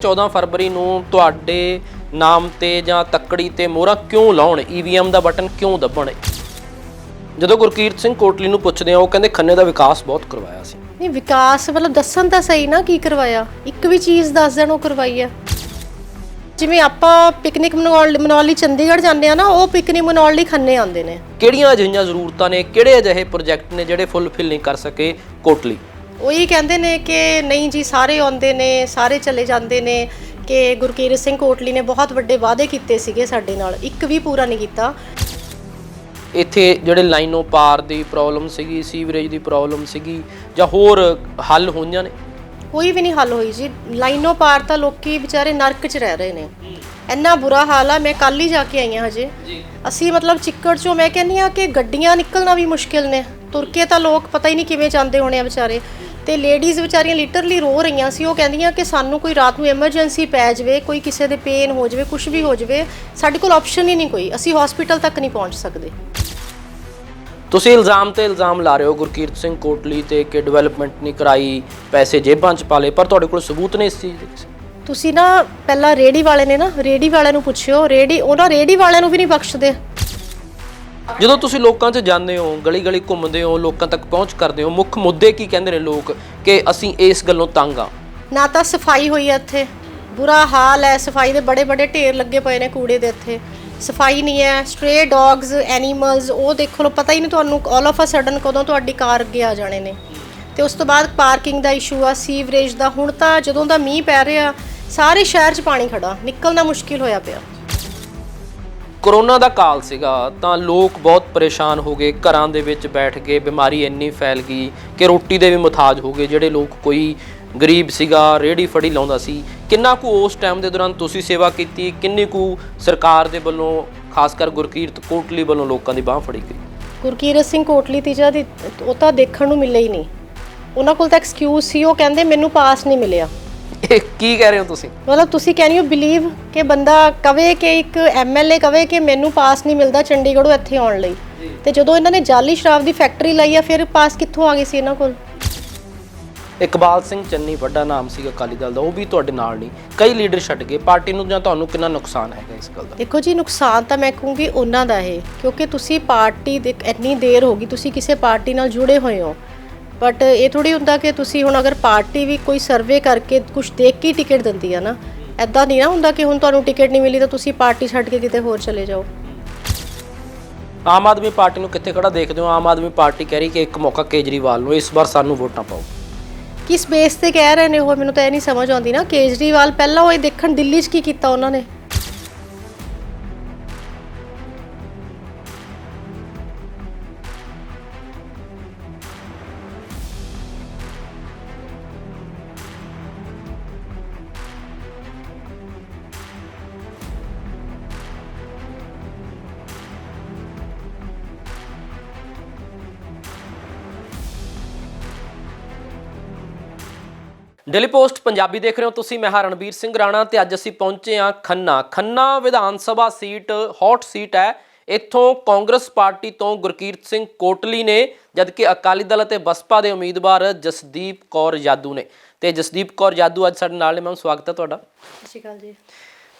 14 ਫਰਵਰੀ ਨੂੰ ਤੁਹਾਡੇ ਨਾਮ ਤੇ ਜਾਂ ਤੱਕੜੀ ਤੇ ਮੋਹਰਾਂ ਕਿਉਂ ਲਾਉਣ, ਈਵੀਐਮ ਦਾ ਬਟਨ ਕਿਉਂ ਦੱਬਣ? ਜਦੋਂ ਗੁਰਕੀਰਤ ਸਿੰਘ ਕੋਟਲੀ ਨੂੰ ਪੁੱਛਦੇ ਆ ਉਹ ਕਹਿੰਦੇ ਖੰਨੇ ਦਾ ਵਿਕਾਸ ਬਹੁਤ ਕਰਵਾਇਆ ਸੀ। ਨਹੀਂ ਵਿਕਾਸ ਮਤਲਬ ਦੱਸਣ ਤਾਂ ਸਹੀ ਨਾ ਕੀ ਕਰਵਾਇਆ, ਇੱਕ ਵੀ ਚੀਜ਼ ਦੱਸ ਦੇਣ ਉਹ ਕਰਵਾਈ ਆ। ਜਿਵੇਂ ਆਪਾਂ ਪਿਕਨਿਕ ਮਨਾਉਣ ਲਈ ਚੰਡੀਗੜ੍ਹ ਜਾਂਦੇ ਆ ਨਾ, ਉਹ ਪਿਕਨਿਕ ਮਨਾਉਣ ਲਈ ਖੰਨੇ ਆਉਂਦੇ ਨੇ। ਕਿਹੜੀਆਂ ਅਜਿਹੀਆਂ ਜ਼ਰੂਰਤਾਂ ਨੇ, ਕਿਹੜੇ ਅਜਿਹੇ ਪ੍ਰੋਜੈਕਟ ਨੇ ਜਿਹੜੇ ਫੁੱਲਫਿਲ ਨਹੀਂ ਕਰ ਸਕੇ ਕੋਟਲੀ? ਉਹੀ ਕਹਿੰਦੇ ਨੇ ਕਿ ਨਹੀਂ ਜੀ ਸਾਰੇ ਆਉਂਦੇ ਨੇ, ਸਾਰੇ ਚਲੇ ਜਾਂਦੇ ਨੇ, ਕਿ ਗੁਰਕੀਰਤ ਸਿੰਘ ਕੋਟਲੀ ਨੇ ਬਹੁਤ ਵੱਡੇ ਵਾਅਦੇ ਕੀਤੇ ਸੀਗੇ ਸਾਡੇ ਨਾਲ, ਇੱਕ ਵੀ ਪੂਰਾ ਨਹੀਂ ਕੀਤਾ। ਇੱਥੇ ਜਿਹੜੇ ਲਾਈਨੋਂ ਪਾਰ ਦੀ ਪ੍ਰੋਬਲਮ ਸੀਗੀ, ਸੀਵਰੇਜ ਦੀ ਪ੍ਰੋਬਲਮ ਸੀਗੀ, ਜਾਂ ਹੋਰ ਹੱਲ ਹੋਈਆਂ ਨੇ? ਕੋਈ ਵੀ ਨਹੀਂ ਹੱਲ ਹੋਈ ਜੀ। ਲਾਈਨੋਂ ਪਾਰ ਤਾਂ ਲੋਕੀ ਵਿਚਾਰੇ ਨਰਕ 'ਚ ਰਹਿ ਰਹੇ ਨੇ, ਇੰਨਾ ਬੁਰਾ ਹਾਲ ਆ। ਮੈਂ ਕੱਲ ਹੀ ਜਾ ਕੇ ਆਈ ਹਾਂ ਹਜੇ। ਅਸੀਂ ਮਤਲਬ ਚਿੱਕੜ 'ਚੋਂ ਮੈਂ ਕਹਿੰਦੀ ਹਾਂ ਕਿ ਗੱਡੀਆਂ ਨਿਕਲਣਾ ਵੀ ਮੁਸ਼ਕਿਲ ਨੇ, ਤੁਰ ਕੇ ਤਾਂ ਲੋਕ ਪਤਾ ਹੀ ਨਹੀਂ ਕਿਵੇਂ ਜਾਂਦੇ ਹੋਣੇ ਆ ਵਿਚਾਰੇ। ਤੇ ਲੇਡੀਜ਼ ਵਿਚਾਰੀਆਂ ਲਿਟਰਲੀ ਰੋ ਰਹੀਆਂ ਸੀ। ਉਹ ਕਹਿੰਦੀਆਂ ਕਿ ਸਾਨੂੰ ਕੋਈ ਰਾਤ ਨੂੰ ਐਮਰਜੈਂਸੀ ਪੈ ਜਾਵੇ, ਕੋਈ ਕਿਸੇ ਦੇ ਪੇਨ ਹੋ ਜਾਵੇ, ਕੁਝ ਵੀ ਹੋ ਜਾਵੇ, ਸਾਡੇ ਕੋਲ ਆਪਸ਼ਨ ਹੀ ਨਹੀਂ ਕੋਈ, ਅਸੀਂ ਹਸਪੀਟਲ ਤੱਕ ਨਹੀਂ ਪਹੁੰਚ ਸਕਦੇ। ਤੁਸੀਂ ਇਲਜ਼ਾਮ ਤੇ ਇਲਜ਼ਾਮ ਲਾ ਰਹੇ ਹੋ ਗੁਰਕੀਰਤ ਸਿੰਘ ਕੋਟਲੀ ਤੇ ਕਿ ਡਿਵੈਲਪਮੈਂਟ ਨਹੀਂ ਕਰਾਈ, ਪੈਸੇ ਜੇਬਾਂ 'ਚ ਪਾ ਲਏ, ਪਰ ਤੁਹਾਡੇ ਕੋਲ ਸਬੂਤ ਨੇ ਇਸ ਚੀਜ਼ ਦੇ? ਤੁਸੀਂ ਨਾ ਪਹਿਲਾਂ ਰੇੜੀ ਵਾਲੇ ਨੇ ਨਾ, ਰੇੜੀ ਵਾਲਿਆਂ ਨੂੰ ਪੁੱਛਿਓ, ਉਹਨਾਂ ਰੇੜੀ ਵਾਲਿਆਂ ਨੂੰ ਵੀ ਨਹੀਂ ਬਖਸ਼ਦੇ। ਜਦੋਂ ਤੁਸੀਂ ਲੋਕਾਂ 'ਚ ਜਾਂਦੇ ਹੋ, ਗਲੀ ਗਲੀ ਘੁੰਮਦੇ ਹੋ, ਲੋਕਾਂ ਤੱਕ ਪਹੁੰਚ ਕਰਦੇ ਹੋ, ਮੁੱਖ ਮੁੱਦੇ ਕੀ ਕਹਿੰਦੇ ਨੇ ਲੋਕ ਕਿ ਅਸੀਂ ਇਸ ਗੱਲੋਂ ਤੰਗ ਆ? ਨਾ ਤਾਂ ਸਫਾਈ ਹੋਈ ਹੈ, ਇੱਥੇ ਬੁਰਾ ਹਾਲ ਹੈ, ਸਫਾਈ ਦੇ ਬੜੇ ਬੜੇ ਢੇਰ ਲੱਗੇ ਪਏ ਨੇ ਕੂੜੇ ਦੇ, ਇੱਥੇ ਸਫਾਈ ਨਹੀਂ ਹੈ। ਸਟ੍ਰੇ ਡੌਗਸ, ਐਨੀਮਲਸ, ਉਹ ਦੇਖ ਲਓ, ਪਤਾ ਹੀ ਨਹੀਂ ਤੁਹਾਨੂੰ ਆਲ ਆਫ ਅ ਸਡਨ ਕਦੋਂ ਤੁਹਾਡੀ ਕਾਰ ਅੱਗੇ ਆ ਜਾਣੇ ਨੇ। ਤੇ ਉਸ ਤੋਂ ਬਾਅਦ ਪਾਰਕਿੰਗ ਦਾ ਇਸ਼ੂ ਆ, ਸੀਵਰੇਜ ਦਾ। ਹੁਣ ਤਾਂ ਜਦੋਂ ਦਾ ਮੀਂਹ ਪੈ ਰਿਹਾ ਸਾਰੇ ਸ਼ਹਿਰ 'ਚ ਪਾਣੀ ਖੜਾ, ਨਿਕਲਣਾ ਮੁਸ਼ਕਿਲ ਹੋਇਆ ਪਿਆ। ਕਰੋਨਾ ਦਾ ਕਾਲ ਸੀਗਾ ਤਾਂ ਲੋਕ ਬਹੁਤ ਪਰੇਸ਼ਾਨ ਹੋ ਗਏ, ਘਰਾਂ ਦੇ ਵਿੱਚ ਬੈਠ ਕੇ, ਬਿਮਾਰੀ ਇੰਨੀ ਫੈਲ ਗਈ ਕਿ ਰੋਟੀ ਦੇ ਵੀ ਮੁਤਾਜ ਹੋ ਗਏ। ਜਿਹੜੇ ਲੋਕ, ਕੋਈ ਗਰੀਬ ਸੀਗਾ, ਰੇਹੜੀ ਫੜੀ ਲਾਉਂਦਾ ਸੀ, ਕਿੰਨਾ ਕੁ ਉਸ ਟਾਈਮ ਦੇ ਦੌਰਾਨ ਤੁਸੀਂ ਸੇਵਾ ਕੀਤੀ, ਕਿੰਨੀ ਕੁ ਸਰਕਾਰ ਦੇ ਵੱਲੋਂ, ਖਾਸ ਕਰ ਗੁਰਕੀਰਤ ਕੋਟਲੀ ਵੱਲੋਂ ਲੋਕਾਂ ਦੀ ਬਾਹ ਫੜੀ ਗਈ? ਗੁਰਕੀਰਤ ਸਿੰਘ ਕੋਟਲੀ ਤੀਜਾ ਦੀ ਉਹ ਤਾਂ ਦੇਖਣ ਨੂੰ ਮਿਲਿਆ ਹੀ ਨਹੀਂ। ਉਹਨਾਂ ਕੋਲ ਤਾਂ ਐਕਸਕਿਊਜ਼ ਸੀ, ਉਹ ਕਹਿੰਦੇ ਮੈਨੂੰ ਪਾਸ ਨਹੀਂ ਮਿਲਿਆ। ਇਹ ਕੀ ਕਹਿ ਰਹੇ ਹੋ ਤੁਸੀਂ? ਮਤਲਬ ਤੁਸੀਂ ਕੈਨ ਯੂ ਬਿਲੀਵ ਕਿ ਬੰਦਾ ਕਵੇ ਕਿ ਇੱਕ ਐਮਐਲਏ ਕਵੇ ਕਿ ਮੈਨੂੰ ਪਾਸ ਨਹੀਂ ਮਿਲਦਾ ਚੰਡੀਗੜ੍ਹੋਂ ਇੱਥੇ ਆਉਣ ਲਈ, ਤੇ ਜਦੋਂ ਇਹਨਾਂ ਨੇ ਜਾਲੀ ਸ਼ਰਾਬ ਦੀ ਫੈਕਟਰੀ ਲਾਈ ਆ ਫਿਰ ਪਾਸ ਕਿੱਥੋਂ ਆ ਗਈ ਸੀ ਇਹਨਾਂ ਕੋਲ? ਇਕਬਾਲ ਸਿੰਘ ਚੰਨੀ ਵੱਡਾ ਨਾਮ ਸੀਗਾ ਅਕਾਲੀ ਦਲ ਦਾ, ਉਹ ਵੀ ਤੁਹਾਡੇ ਨਾਲ ਨਹੀਂ, ਕਈ ਲੀਡਰ ਛੱਡ ਗਏ ਪਾਰਟੀ ਨੂੰ, ਜਾਂ ਤੁਹਾਨੂੰ ਕਿੰਨਾ ਨੁਕਸਾਨ ਹੈਗਾ ਇਸ ਗੱਲ ਦਾ? ਦੇਖੋ ਜੀ, ਨੁਕਸਾਨ ਤਾਂ ਮੈਂ ਕਹੂੰਗੀ ਉਹਨਾਂ ਦਾ ਹੈ, ਕਿਉਂਕਿ ਤੁਸੀਂ ਪਾਰਟੀ ਦੇ ਇੰਨੀ ਦੇਰ ਹੋ ਗਈ, ਤੁਸੀਂ ਕਿਸੇ ਪਾਰਟੀ ਨਾਲ ਜੁੜੇ ਹੋਏ ਹੋ। ਬਟ ਇਹ ਥੋੜੀ ਹੁੰਦਾ ਕਿ ਤੁਸੀਂ ਹੁਣ ਅਗਰ ਪਾਰਟੀ ਵੀ ਕੋਈ ਸਰਵੇ ਕਰਕੇ ਕੁਝ ਦੇਖ ਕੇ ਟਿਕਟ ਦਿੰਦੀ ਆ ਨਾ, ਐਦਾਂ ਨਹੀਂ ਨਾ ਹੁੰਦਾ ਕਿ ਹੁਣ ਤੁਹਾਨੂੰ ਟਿਕਟ ਨਹੀਂ ਮਿਲੀ ਤਾਂ ਤੁਸੀਂ ਪਾਰਟੀ ਛੱਡ ਕੇ ਕਿਤੇ ਹੋਰ ਚਲੇ ਜਾਓ। ਆਮ ਆਦਮੀ ਪਾਰਟੀ ਨੂੰ ਕਿੱਥੇ ਖੜਾ ਦੇਖਦੇ ਹੋ? ਆਮ ਆਦਮੀ ਪਾਰਟੀ ਕਹਿ ਰਹੀ ਕਿ ਇੱਕ ਮੌਕਾ ਕੇਜਰੀਵਾਲ ਨੂੰ, ਇਸ ਵਾਰ ਸਾਨੂੰ ਵੋਟਾਂ ਪਾਓ। ਕਿਸ ਬੇਸ ਤੇ ਕਹਿ ਰਹੇ ਨੇ ਉਹ, ਮੈਨੂੰ ਤਾਂ ਇਹ ਨਹੀਂ ਸਮਝ ਆਉਂਦੀ ਨਾ। ਕੇਜਰੀਵਾਲ ਪਹਿਲਾਂ ਉਹ ਦੇਖਣ ਦਿੱਲੀ 'ਚ ਕੀ ਕੀਤਾ ਉਹਨਾਂ ਨੇ। ਡੇਲੀ ਪੋਸਟ ਪੰਜਾਬੀ ਦੇਖ ਰਹੇ ਹੋ ਤੁਸੀਂ, ਮੈਂ ਹਾਂ ਰਣਬੀਰ ਸਿੰਘ ਰਾਣਾ ਤੇ ਅੱਜ ਅਸੀਂ ਪਹੁੰਚੇ ਹਾਂ Khanna Vidhan Sabha seat, hot seat ਹੈ। ਇੱਥੋਂ ਕਾਂਗਰਸ ਪਾਰਟੀ ਤੋਂ ਗੁਰਕੀਰਤ ਸਿੰਘ ਕੋਟਲੀ ਨੇ, ਜਦਕਿ ਅਕਾਲੀ ਦਲ ਅਤੇ ਬਸਪਾ ਦੇ ਉਮੀਦਵਾਰ ਜਸਦੀਪ ਕੌਰ ਜਾਦੂ ਨੇ। ਤੇ ਜਸਦੀਪ ਕੌਰ ਜਾਦੂ ਅੱਜ ਸਾਡੇ ਨਾਲ ਨੇ। ਮੈਮ ਸਵਾਗਤ ਹੈ ਤੁਹਾਡਾ। ਸਤਿ ਸ਼੍ਰੀ ਅਕਾਲ ਜੀ।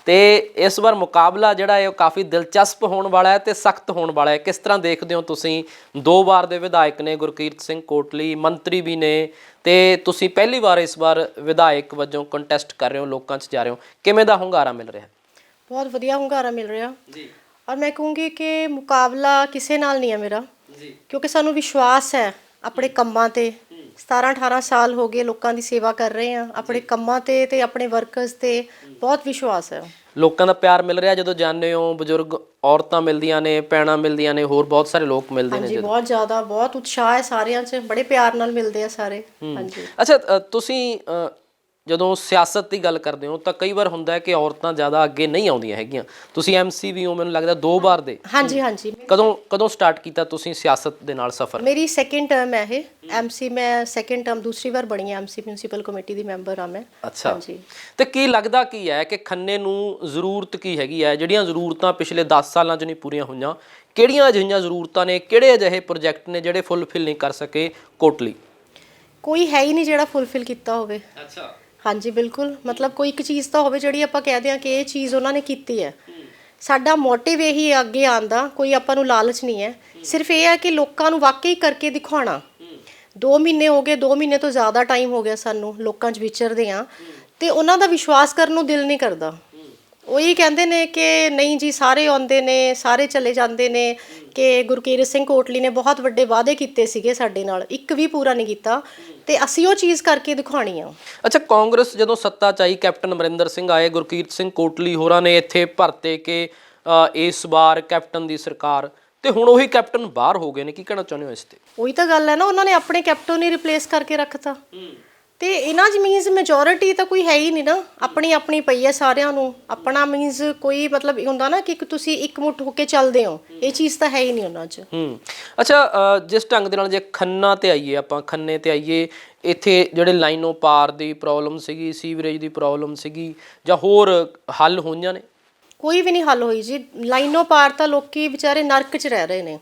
ਤੇ ਇਸ ਵਾਰ ਮੁਕਾਬਲਾ ਜਿਹੜਾ ਹੈ ਉਹ ਕਾਫੀ ਦਿਲਚਸਪ ਹੋਣ ਵਾਲਾ ਹੈ ਤੇ ਸਖਤ ਹੋਣ ਵਾਲਾ ਹੈ। ਕਿਸ ਤਰ੍ਹਾਂ ਦੇਖਦੇ ਹੋ ਤੁਸੀਂ? 2 ਵਾਰ ਦੇ ਵਿਧਾਇਕ ਨੇ ਗੁਰਕੀਰਤ ਸਿੰਘ ਕੋਟਲੀ, ਮੰਤਰੀ ਵੀ ਨੇ, ਤੇ ਤੁਸੀਂ ਪਹਿਲੀ ਵਾਰ ਇਸ ਵਾਰ ਵਿਧਾਇਕ ਵਜੋਂ ਕੰਟੈਸਟ ਕਰ ਰਹੇ ਹੋ, ਲੋਕਾਂ 'ਚ ਜਾ ਰਹੇ ਹੋ। ਕਿਵੇਂ ਦਾ ਹੁੰਗਾਰਾ ਮਿਲ ਰਿਹਾ? ਬਹੁਤ ਵਧੀਆ ਹੁੰਗਾਰਾ ਮਿਲ ਰਿਹਾ ਜੀ। ਔਰ ਮੈਂ ਕਹੂੰਗੀ ਕਿ ਮੁਕਾਬਲਾ ਕਿਸੇ ਨਾਲ ਨਹੀਂ ਹੈ ਮੇਰਾ ਜੀ, ਕਿਉਂਕਿ ਸਾਨੂੰ ਵਿਸ਼ਵਾਸ ਹੈ ਆਪਣੇ ਕੰਮਾਂ ਤੇ। 17-18 ਸਾਲ ਹੋ ਗਏ ਲੋਕਾਂ ਦੀ ਸੇਵਾ ਕਰ ਰਹੇ ਹਾਂ, ਆਪਣੇ ਕੰਮਾਂ ਤੇ ਆਪਣੇ ਵਰਕਰਸ ਤੇ ਬਹੁਤ ਵਿਸ਼ਵਾਸ ਹੈ। ਲੋਕਾਂ ਦਾ ਪਿਆਰ ਮਿਲ ਰਿਹਾ ਜਦੋਂ ਜਾਂਦੇ ਹੋ? ਬਜ਼ੁਰਗ ਔਰਤਾਂ ਮਿਲਦੀਆਂ ਨੇ, ਭੈਣਾਂ ਮਿਲਦੀਆਂ ਨੇ, ਹੋਰ ਬਹੁਤ ਸਾਰੇ ਲੋਕ ਮਿਲਦੇ ਨੇ? ਜੀ ਬਹੁਤ ਜ਼ਿਆਦਾ, ਬਹੁਤ ਉਤਸ਼ਾਹ ਹੈ ਸਾਰਿਆਂ 'ਚ, ਬੜੇ ਪਿਆਰ ਨਾਲ ਮਿਲਦੇ ਆ ਸਾਰੇ। ਹਾਂਜੀ। ਅੱਛਾ, ਤੁਸੀਂ ਜਦੋਂ ਸਿਆਸਤ ਦੀ ਗੱਲ ਕਰਦੇ ਹੋ ਤਾਂ ਕਈ ਵਾਰ ਹੁੰਦਾ ਹੈ ਕਿ ਔਰਤਾਂ ਜ਼ਿਆਦਾ ਅੱਗੇ ਨਹੀਂ ਆਉਂਦੀਆਂ ਹੈਗੀਆਂ। ਤੁਸੀਂ ਐਮਸੀ ਵੀ ਹੋ, ਮੈਨੂੰ ਲੱਗਦਾ 2 ਵਾਰ ਦੇ। ਹਾਂਜੀ। ਕਦੋਂ ਸਟਾਰਟ ਕੀਤਾ ਤੁਸੀਂ ਸਿਆਸਤ ਦੇ ਨਾਲ ਸਫ਼ਰ? ਮੇਰੀ ਸੈਕਿੰਡ ਟਰਮ ਹੈ ਇਹ ਐਮਸੀ। ਮੈਂ ਸੈਕਿੰਡ ਟਰਮ ਦੂਸਰੀ ਵਾਰ ਬਣੀ ਐਮਸੀ, ਮਿਊਨਿਸਪਲ ਕਮੇਟੀ ਦੀ ਮੈਂਬਰ ਆ ਮੈਂ। ਅੱਛਾ ਜੀ। ਤੇ ਕੀ ਲੱਗਦਾ ਕੀ ਹੈ ਕਿ ਖੰਨੇ ਨੂੰ ਜ਼ਰੂਰਤ ਕੀ ਹੈਗੀ ਹੈ? ਜਿਹੜੀਆਂ ਜ਼ਰੂਰਤਾਂ ਪਿਛਲੇ 10 ਸਾਲਾਂ 'ਚ ਨਹੀਂ ਪੂਰੀਆਂ ਹੋਈਆਂ, ਕਿਹੜੀਆਂ ਅਜਿਹੀਆਂ ਜ਼ਰੂਰਤਾਂ ਨੇ, ਕਿਹੜੇ ਅਜਿਹੇ ਪ੍ਰੋਜੈਕਟ ਨੇ ਜਿਹੜੇ ਫੁੱਲਫਿਲ ਨਹੀਂ ਕਰ ਸਕੇ ਕੋਟਲੀ? ਕੋਈ ਹੈ ਹੀ ਨਹੀਂ ਜਿਹੜਾ ਫੁੱਲਫਿਲ ਕੀਤਾ ਹੋਵੇ। ਅੱਛਾ। ਹਾਂਜੀ ਬਿਲਕੁਲ, ਮਤਲਬ ਕੋਈ ਇੱਕ ਚੀਜ਼ ਤਾਂ ਹੋਵੇ ਜਿਹੜੀ ਆਪਾਂ ਕਹਦੇ ਆ ਕਿ ਇਹ ਚੀਜ਼ ਉਹਨਾਂ ਨੇ ਕੀਤੀ ਹੈ। ਸਾਡਾ ਮੋਟਿਵ ਇਹੀ ਹੈ ਅੱਗੇ ਆਉਣ ਦਾ, ਕੋਈ ਆਪਾਂ ਨੂੰ ਲਾਲਚ ਨਹੀਂ ਹੈ, ਸਿਰਫ ਇਹ ਹੈ ਕਿ ਲੋਕਾਂ ਨੂੰ ਵਾਕਈ ਕਰਕੇ ਦਿਖਾਉਣਾ। 2 ਮਹੀਨੇ ਹੋ ਗਏ, 2 ਮਹੀਨੇ ਤੋਂ ਜ਼ਿਆਦਾ ਟਾਈਮ ਹੋ ਗਿਆ ਸਾਨੂੰ ਲੋਕਾਂ 'ਚ ਵਿਚਰਦੇ ਆ, ਤੇ ਉਹਨਾਂ ਦਾ ਵਿਸ਼ਵਾਸ ਕਰਨ ਨੂੰ ਦਿਲ ਨਹੀਂ ਕਰਦਾ। ਉਹੀ ਕਹਿੰਦੇ ਨੇ ਕਿ ਨਹੀਂ ਜੀ ਸਾਰੇ ਆਉਂਦੇ ਨੇ, ਸਾਰੇ ਚਲੇ ਜਾਂਦੇ ਨੇ, ਕਿ ਗੁਰਕੀਰਤ ਸਿੰਘ ਕੋਟਲੀ ਨੇ ਬਹੁਤ ਵੱਡੇ ਵਾਅਦੇ ਕੀਤੇ ਸੀਗੇ ਸਾਡੇ ਨਾਲ, ਇੱਕ ਵੀ ਪੂਰਾ ਨਹੀਂ ਕੀਤਾ, ਤੇ ਅਸੀਂ ਉਹ ਚੀਜ਼ ਕਰਕੇ ਦਿਖਾਉਣੀ ਆ। ਅੱਛਾ, ਕਾਂਗਰਸ ਜਦੋਂ ਸੱਤਾ 'ਚ ਆਈ, ਕੈਪਟਨ ਅਮਰਿੰਦਰ ਸਿੰਘ ਆਏ, ਗੁਰਕੀਰਤ ਸਿੰਘ ਕੋਟਲੀ ਹੋਰਾਂ ਨੇ ਇੱਥੇ ਭਰਤੇ ਕਿ ਇਸ ਵਾਰ ਕੈਪਟਨ ਦੀ ਸਰਕਾਰ, ਤੇ ਹੁਣ ਉਹੀ ਕੈਪਟਨ ਬਾਹਰ ਹੋ ਗਏ ਨੇ, ਕੀ ਕਹਿਣਾ ਚਾਹੁੰਦੇ ਹੋ ਇਸ ਤੇ? ਉਹੀ ਤਾਂ ਗੱਲ ਹੈ ਨਾ, ਉਹਨਾਂ ਨੇ ਆਪਣੇ ਕੈਪਟਨ ਨੂੰ ਰਿਪਲੇਸ ਕਰਕੇ ਰੱਖਤਾ, ਤੇ ਇਹਨਾਂ 'ਚ ਮੀਨਸ ਮੈਜੋਰਿਟੀ ਤਾਂ ਕੋਈ ਹੈ ਹੀ ਨਹੀਂ ਨਾ, ਆਪਣੀ ਆਪਣੀ ਪਈ ਹੈ ਸਾਰਿਆਂ ਨੂੰ ਆਪਣਾ, ਮੀਨਸ ਕੋਈ ਮਤਲਬ ਹੁੰਦਾ ਨਾ ਕਿ ਤੁਸੀਂ ਇਕਮੁੱਠ ਹੋ ਕੇ ਚੱਲਦੇ ਹੋ, ਇਹ ਚੀਜ਼ ਤਾਂ ਹੈ ਹੀ ਨਹੀਂ ਉਹਨਾਂ 'ਚ। ਅੱਛਾ, ਜਿਸ ਢੰਗ ਦੇ ਨਾਲ ਜੇ ਖੰਨਾ ਤੇ ਆਈਏ, ਆਪਾਂ ਖੰਨੇ ਤੇ ਆਈਏ, ਇੱਥੇ ਜਿਹੜੇ ਲਾਈਨੋਂ ਪਾਰ ਦੀ ਪ੍ਰੋਬਲਮ ਸੀਗੀ, ਸੀਵਰੇਜ ਦੀ ਪ੍ਰੋਬਲਮ ਸੀਗੀ, ਜਾਂ ਹੋਰ ਹੱਲ ਹੋਈਆਂ ਨੇ? ਕੋਈ ਵੀ ਨਹੀਂ ਹੱਲ ਹੋਈ ਜੀ, ਲਾਈਨੋਂ ਪਾਰ ਤਾਂ ਲੋਕੀ ਵਿਚਾਰੇ ਨਰਕ 'ਚ ਰਹਿ ਰਹੇ ਨੇ,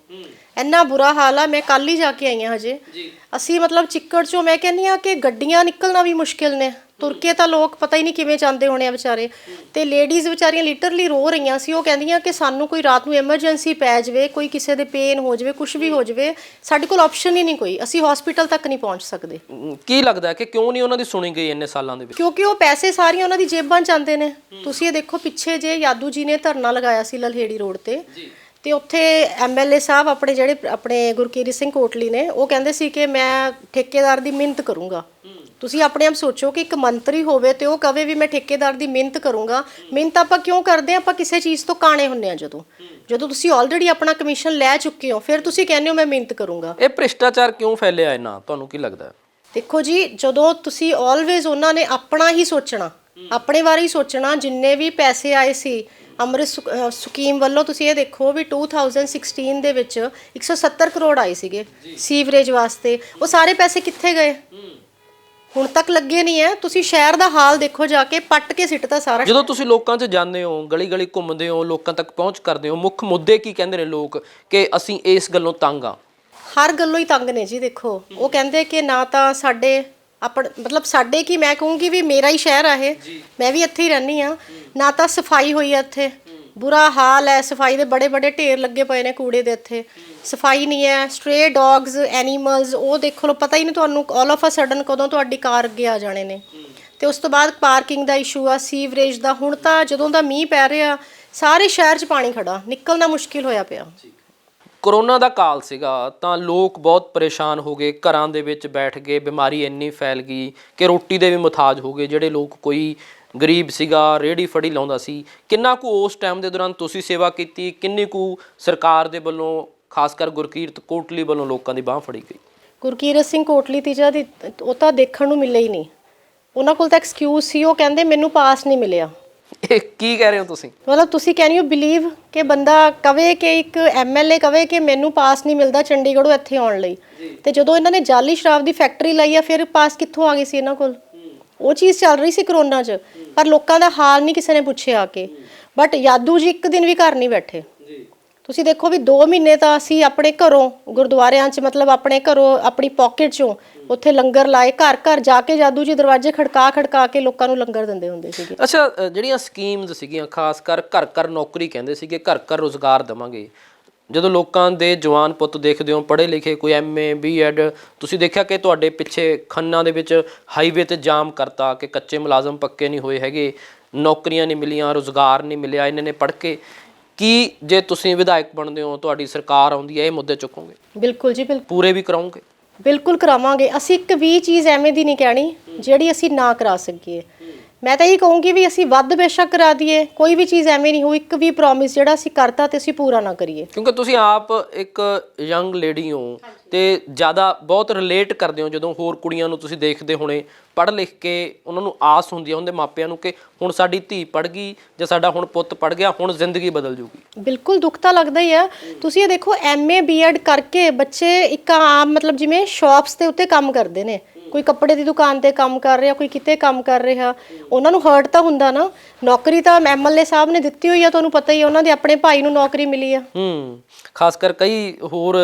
ਇੰਨਾ ਬੁਰਾ ਹਾਲ ਆ। ਮੈਂ ਕੱਲ ਹੀ ਜਾ ਕੇ ਆਈ ਹਾਂ ਹਜੇ, ਅਸੀਂ ਮਤਲਬ ਚਿੱਕੜ 'ਚੋਂ ਮੈਂ ਕਹਿੰਦੀ ਆ ਕਿ ਗੱਡੀਆਂ ਨਿਕਲਣਾ ਵੀ ਮੁਸ਼ਕਿਲ ਨੇ, ਤੁਰ ਕੇ ਤਾਂ ਲੋਕ ਪਤਾ ਹੀ ਨਹੀਂ ਕਿਵੇਂ ਜਾਂਦੇ ਹੋਣੇ ਆ ਵਿਚਾਰੇ, ਤੇ ਲੇਡੀਜ਼ ਵਿਚਾਰੀਆਂ ਲਿਟਰਲੀ ਰੋ ਰਹੀਆਂ ਸੀ। ਉਹ ਕਹਿੰਦੀਆਂ ਕਿ ਸਾਨੂੰ ਕੋਈ ਰਾਤ ਨੂੰ ਐਮਰਜੈਂਸੀ ਪੈ ਜਾਵੇ, ਕੋਈ ਕਿਸੇ ਦੇ ਪੇਨ ਹੋ ਜਾਵੇ, ਕੁਝ ਵੀ ਹੋ ਜਾਵੇ, ਸਾਡੇ ਕੋਲ ਆਪਸ਼ਨ ਹੀ ਨਹੀਂ ਕੋਈ, ਅਸੀਂ ਹਸਪੀਟਲ ਤੱਕ ਨਹੀਂ ਪਹੁੰਚ ਸਕਦੇ। ਕੀ ਲੱਗਦਾ ਕਿ ਕਿਉਂ ਨਹੀਂ ਉਹਨਾਂ ਦੀ ਸੁਣੀ ਗਈ ਇੰਨੇ ਸਾਲਾਂ ਦੇ ਵਿੱਚ? ਕਿਉਂਕਿ ਉਹ ਪੈਸੇ ਸਾਰੀਆਂ ਉਹਨਾਂ ਦੀ ਜੇਬਾਂ 'ਚ ਆਉਂਦੇ ਨੇ। ਤੁਸੀਂ ਇਹ ਦੇਖੋ, ਪਿੱਛੇ ਜੇ ਯਾਦੂ ਜੀ ਨੇ ਧਰਨਾ ਲਗਾਇਆ ਸੀ ਲਲਹੇੜੀ ਰੋਡ ਤੇ ਉੱਥੇ ਐਮਐਲਏ ਸਾਹਿਬ ਆਪਣੇ ਗੁਰਕੀਰਤ ਸਿੰਘ ਕੋਟਲੀ ਨੇ, ਉਹ ਕਹਿੰਦੇ ਸੀ ਕਿ ਮੈਂ ਠੇਕੇਦਾਰ ਦੀ ਮਿਹਨਤ ਕਰੂੰਗਾ। ਤੁਸੀਂ ਆਪਣੇ ਆਪ ਸੋਚੋ ਕਿ ਇੱਕ ਮੰਤਰੀ ਹੋਵੇ ਤੇ ਉਹ ਕਵੇ ਵੀ ਮੈਂ ਠੇਕੇਦਾਰ ਦੀ ਮਿਹਨਤ ਕਰੂੰਗਾ। ਮਿਹਨਤ ਆਪਾਂ ਕਿਉਂ ਕਰਦੇ ਆ? ਆਪਾਂ ਕਿਸੇ ਚੀਜ਼ ਤੋਂ ਕਾਣੇ ਹੁੰਦੇ ਆ। ਜਦੋਂ ਤੁਸੀਂ ਆਲਰੇਡੀ ਆਪਣਾ ਕਮਿਸ਼ਨ ਲੈ ਚੁੱਕੇ ਹੋ, ਫਿਰ ਤੁਸੀਂ ਕਹਿੰਦੇ ਹੋ ਮੈਂ ਮਿਹਨਤ ਕਰੂੰਗਾ। ਇਹ ਭ੍ਰਿਸ਼ਟਾਚਾਰ ਕਿਉਂ ਫੈਲਿਆ ਇੰਨਾ, ਤੁਹਾਨੂੰ ਕੀ ਲੱਗਦਾ? ਦੇਖੋ ਜੀ, ਜਦੋਂ ਤੁਸੀਂ ਆਲਵੇਜ਼ ਉਹਨਾਂ ਨੇ ਆਪਣਾ ਹੀ ਸੋਚਣਾ, ਆਪਣੇ ਬਾਰੇ ਹੀ ਸੋਚਣਾ। ਜਿੰਨੇ ਵੀ ਪੈਸੇ ਆਏ ਸੀ ਅੰਮ੍ਰਿਤ ਸਕੀਮ ਵੱਲੋਂ, ਤੁਸੀਂ ਇਹ ਦੇਖੋ ਵੀ 2016 ਦੇ ਵਿੱਚ 170 ਕਰੋੜ ਆਏ ਸੀਗੇ ਸੀਵਰੇਜ ਵਾਸਤੇ, ਉਹ ਸਾਰੇ ਪੈਸੇ ਕਿੱਥੇ ਗਏ? ਹੁਣ ਤੱਕ ਲੱਗੇ ਨਹੀਂ ਹੈ। ਤੁਸੀਂ ਸ਼ਹਿਰ ਦਾ ਹਾਲ ਦੇਖੋ, ਜਾ ਕੇ ਪੱਟ ਕੇ ਸਿੱਟਦਾ ਸਾਰਾ। ਜਦੋਂ ਤੁਸੀਂ ਲੋਕਾਂ 'ਚ ਜਾਂਦੇ ਹੋ, ਗਲੀ ਗਲੀ ਘੁੰਮਦੇ ਹੋ, ਲੋਕਾਂ ਤੱਕ ਪਹੁੰਚ ਕਰਦੇ ਹੋ, ਮੁੱਖ ਮੁੱਦੇ ਕੀ ਕਹਿੰਦੇ ਨੇ ਲੋਕ ਕਿ ਅਸੀਂ ਇਸ ਗੱਲੋਂ ਤੰਗ ਆ? ਹਰ ਗੱਲੋਂ ਹੀ ਤੰਗ ਨੇ ਜੀ। ਦੇਖੋ, ਉਹ ਕਹਿੰਦੇ ਕਿ ਨਾ ਤਾਂ ਸਾਡੇ ਮਤਲਬ ਸਾਡੇ ਕੀ, ਮੈਂ ਕਹੂੰਗੀ ਵੀ ਮੇਰਾ ਹੀ ਸ਼ਹਿਰ ਆ ਇਹ, ਮੈਂ ਵੀ ਇੱਥੇ ਹੀ ਰਹਿੰਦੀ ਆ, ਨਾ ਤਾਂ ਸਫਾਈ ਹੋਈ ਹੈ ਇੱਥੇ, ਬੁਰਾ ਹਾਲ ਹੈ। ਸਫਾਈ ਦੇ ਬੜੇ ਬੜੇ ਢੇਰ ਲੱਗੇ ਪਏ ਨੇ ਕੂੜੇ ਦੇ, ਇੱਥੇ ਸਫਾਈ ਨਹੀਂ ਹੈ। ਸਟ੍ਰੇ ਡੌਗਸ, ਐਨੀਮਲਸ, ਉਹ ਦੇਖ ਲਓ, ਪਤਾ ਹੀ ਨਹੀਂ ਤੁਹਾਨੂੰ ਆਲ ਆਫ ਅ ਸਡਨ ਕਦੋਂ ਤੁਹਾਡੀ ਕਾਰ ਅੱਗੇ ਆ ਜਾਣੇ ਨੇ। ਤੇ ਉਸ ਤੋਂ ਬਾਅਦ ਪਾਰਕਿੰਗ ਦਾ ਇਸ਼ੂ ਆ, ਸੀਵਰੇਜ ਦਾ। ਹੁਣ ਤਾਂ ਜਦੋਂ ਦਾ ਮੀਂਹ ਪੈ ਰਿਹਾ, ਸਾਰੇ ਸ਼ਹਿਰ 'ਚ ਪਾਣੀ ਖੜਾ, ਨਿਕਲਣਾ ਮੁਸ਼ਕਿਲ ਹੋਇਆ ਪਿਆ। ਕਰੋਨਾ ਦਾ ਕਾਲ ਸੀਗਾ ਤਾਂ ਲੋਕ ਬਹੁਤ ਪਰੇਸ਼ਾਨ ਹੋ ਗਏ, ਘਰਾਂ ਦੇ ਵਿੱਚ ਬੈਠ ਗਏ, ਬਿਮਾਰੀ ਇੰਨੀ ਫੈਲ ਗਈ ਕਿ ਰੋਟੀ ਦੇ ਵੀ ਮੁਤਾਜ ਹੋ ਗਏ। ਜਿਹੜੇ ਲੋਕ, ਕੋਈ ਗਰੀਬ ਸੀਗਾ, ਰੇਹੜੀ ਫੜੀ ਲਾਉਂਦਾ ਸੀ, ਕਿੰਨਾ ਕੁ ਉਸ ਟਾਈਮ ਦੇ ਦੌਰਾਨ ਤੁਸੀਂ ਸੇਵਾ ਕੀਤੀ, ਕਿੰਨੀ ਕੁ ਸਰਕਾਰ ਦੇ ਵੱਲੋਂ, ਖਾਸ ਕਰ ਗੁਰਕੀਰਤ ਕੋਟਲੀ ਵੱਲੋਂ ਲੋਕਾਂ ਦੀ ਬਾਹ ਫੜੀ ਗਈ? ਗੁਰਕੀਰਤ ਸਿੰਘ ਕੋਟਲੀ ਤੀਜਾ ਦੀ ਉਹ ਤਾਂ ਦੇਖਣ ਨੂੰ ਮਿਲਿਆ ਹੀ ਨਹੀਂ। ਉਹਨਾਂ ਕੋਲ ਤਾਂ ਐਕਸਕਿਊਜ਼ ਸੀ, ਉਹ ਕਹਿੰਦੇ ਮੈਨੂੰ ਪਾਸ ਨਹੀਂ ਮਿਲਿਆ। ਇਹ ਕੀ ਕਹਿ ਰਹੇ ਹੋ ਤੁਸੀਂ? ਮਤਲਬ ਤੁਸੀਂ ਕੈਨ ਯੂ ਬਿਲੀਵ ਕਿ ਬੰਦਾ ਕਵੇ ਕਿ ਇੱਕ ਐਮਐਲਏ ਕਵੇ ਕਿ ਮੈਨੂੰ ਪਾਸ ਨਹੀਂ ਮਿਲਦਾ ਚੰਡੀਗੜ੍ਹੋਂ ਇੱਥੇ ਆਉਣ ਲਈ, ਤੇ ਜਦੋਂ ਇਹਨਾਂ ਨੇ ਜਾਲੀ ਸ਼ਰਾਬ ਦੀ ਫੈਕਟਰੀ ਲਾਈ ਆ, ਫਿਰ ਪਾਸ ਕਿੱਥੋਂ ਆ ਗਈ ਸੀ ਇਹਨਾਂ ਕੋਲ? ਉਹ ਚੀਜ਼ ਚੱਲ ਰਹੀ ਸੀ ਕਰੋਨਾ 'ਚ, ਪਰ ਲੋਕਾਂ ਦਾ ਹਾਲ ਨਹੀਂ ਕਿਸੇ ਨੇ ਪੁੱਛਿਆ ਆ ਕੇ। ਬਟ ਯਾਦੂ ਜੀ ਇੱਕ ਦਿਨ ਵੀ ਘਰ ਨਹੀਂ ਬੈਠੇ। ਤੁਸੀਂ ਦੇਖੋ ਵੀ 2 ਮਹੀਨੇ ਤਾਂ ਅਸੀਂ ਆਪਣੇ ਘਰੋਂ, ਗੁਰਦੁਆਰਿਆਂ 'ਚ, ਮਤਲਬ ਆਪਣੇ ਘਰੋਂ, ਆਪਣੀ ਪੋਕਟ 'ਚੋਂ ਉੱਥੇ ਲੰਗਰ ਲਾਏ, ਘਰ ਘਰ ਜਾ ਕੇ ਯਾਦੂ ਜੀ ਦਰਵਾਜ਼ੇ ਖੜਕਾ ਕੇ ਲੋਕਾਂ ਨੂੰ ਲੰਗਰ ਦਿੰਦੇ ਹੁੰਦੇ ਸੀਗੇ। ਅੱਛਾ, ਜਿਹੜੀਆਂ ਸਕੀਮਸ ਸੀਗੀਆਂ, ਖਾਸ ਕਰ ਘਰ ਘਰ ਨੌਕਰੀ ਕਹਿੰਦੇ ਸੀਗੇ, ਘਰ ਘਰ ਰੁਜ਼ਗਾਰ ਦੇਵਾਂਗੇ, ਜਦੋਂ ਲੋਕਾਂ ਦੇ ਜਵਾਨ ਪੁੱਤ ਦੇਖਦੇ ਹੋ, ਪੜ੍ਹੇ ਲਿਖੇ, ਕੋਈ ਐਮਏ ਬੀਐਡ, ਤੁਸੀਂ ਦੇਖਿਆ ਕਿ ਤੁਹਾਡੇ ਪਿੱਛੇ ਖੰਨਾ ਦੇ ਵਿੱਚ ਹਾਈਵੇ ਤੇ ਜਾਮ ਕਰਤਾ ਕਿ ਕੱਚੇ ਮੁਲਾਜ਼ਮ ਪੱਕੇ ਨਹੀਂ ਹੋਏ ਹੈਗੇ, ਨੌਕਰੀਆਂ ਨਹੀਂ ਮਿਲੀਆਂ, ਰੁਜ਼ਗਾਰ ਨਹੀਂ ਮਿਲਿਆ ਇਹਨਾਂ ਨੇ ਪੜ੍ਹ ਕੇ। ਕੀ ਜੇ ਤੁਸੀਂ ਵਿਧਾਇਕ ਬਣਦੇ ਹੋ, ਤੁਹਾਡੀ ਸਰਕਾਰ ਆਉਂਦੀ ਹੈ, ਇਹ ਮੁੱਦੇ ਚੁੱਕੋਗੇ? ਬਿਲਕੁਲ ਜੀ, ਬਿਲਕੁਲ। ਪੂਰੇ ਵੀ ਕਰਾਉਂਗੇ? ਬਿਲਕੁਲ ਕਰਾਵਾਂਗੇ। ਅਸੀਂ ਇੱਕ ਵੀ ਚੀਜ਼ ਐਵੇਂ ਦੀ ਨਹੀਂ ਕਹਿਣੀ ਜਿਹੜੀ ਅਸੀਂ ਨਾ ਕਰਾ ਸਕੀਏ। ਮੈਂ ਤਾਂ ਇਹ ਕਹੂੰਗੀ ਵੀ ਅਸੀਂ ਵੱਧ ਬੇਸ਼ੱਕ ਕਰਾ ਦਈਏ, ਕੋਈ ਵੀ ਚੀਜ਼ ਐਵੇਂ ਨਹੀਂ ਹੋ ਇੱਕ ਵੀ ਪ੍ਰੋਮਿਸ ਜਿਹੜਾ ਅਸੀਂ ਕਰਤਾ ਤੇ ਅਸੀਂ ਪੂਰਾ ਨਾ ਕਰੀਏ। ਕਿਉਂਕਿ ਤੁਸੀਂ ਆਪ ਇੱਕ ਯੰਗ ਲੇਡੀ ਹੋ ਤੇ ਜ਼ਿਆਦਾ ਬਹੁਤ ਰਿਲੇਟ ਕਰਦੇ ਹੋ ਜਦੋਂ ਹੋਰ ਕੁੜੀਆਂ ਨੂੰ ਤੁਸੀਂ ਦੇਖਦੇ ਹੋਣੇ, ਪੜ੍ਹ ਲਿਖ ਕੇ ਉਹਨਾਂ ਨੂੰ ਆਸ ਹੁੰਦੀ ਹੈ ਉਹਦੇ ਮਾਪਿਆਂ ਨੂੰ ਕਿ ਹੁਣ ਸਾਡੀ ਧੀ ਪੜ੍ਹ ਗਈ ਜਾਂ ਸਾਡਾ ਹੁਣ ਪੁੱਤ ਪੜ੍ਹ ਗਿਆ, ਹੁਣ ਜ਼ਿੰਦਗੀ ਬਦਲ ਜੂਗੀ। ਬਿਲਕੁਲ ਦੁੱਖ ਤਾਂ ਲੱਗਦਾ ਹੀ ਆ। ਤੁਸੀਂ ਇਹ ਦੇਖੋ, ਐਮਏ ਬੀਐਡ ਕਰਕੇ ਬੱਚੇ ਇੱਕ ਆਮ, ਮਤਲਬ ਜਿਵੇਂ ਸ਼ਾਪਸ ਦੇ ਉੱਤੇ ਕੰਮ ਕਰਦੇ ਨੇ, ਕੋਈ ਕੱਪੜੇ ਦੀ ਦੁਕਾਨ ਤੇ ਕੰਮ ਕਰ ਰਿਹਾ, ਕੋਈ ਕਿਤੇ ਕੰਮ ਕਰ ਰਿਹਾ, ਉਹਨਾਂ ਨੂੰ ਹਰਟ ਤਾਂ ਹੁੰਦਾ ਨਾ। ਨੌਕਰੀ ਤਾਂ ਐਮਐਲਏ ਸਾਹਿਬ ਨੇ ਦਿੱਤੀ ਹੋਈ ਆ, ਤੁਹਾਨੂੰ ਪਤਾ ਹੀ ਆ, ਉਹਨਾਂ ਦੇ ਆਪਣੇ ਭਾਈ ਨੂੰ ਨੌਕਰੀ ਮਿਲੀ ਆ। ਖਾਸ ਕਰ ਕਈ ਹੋਰ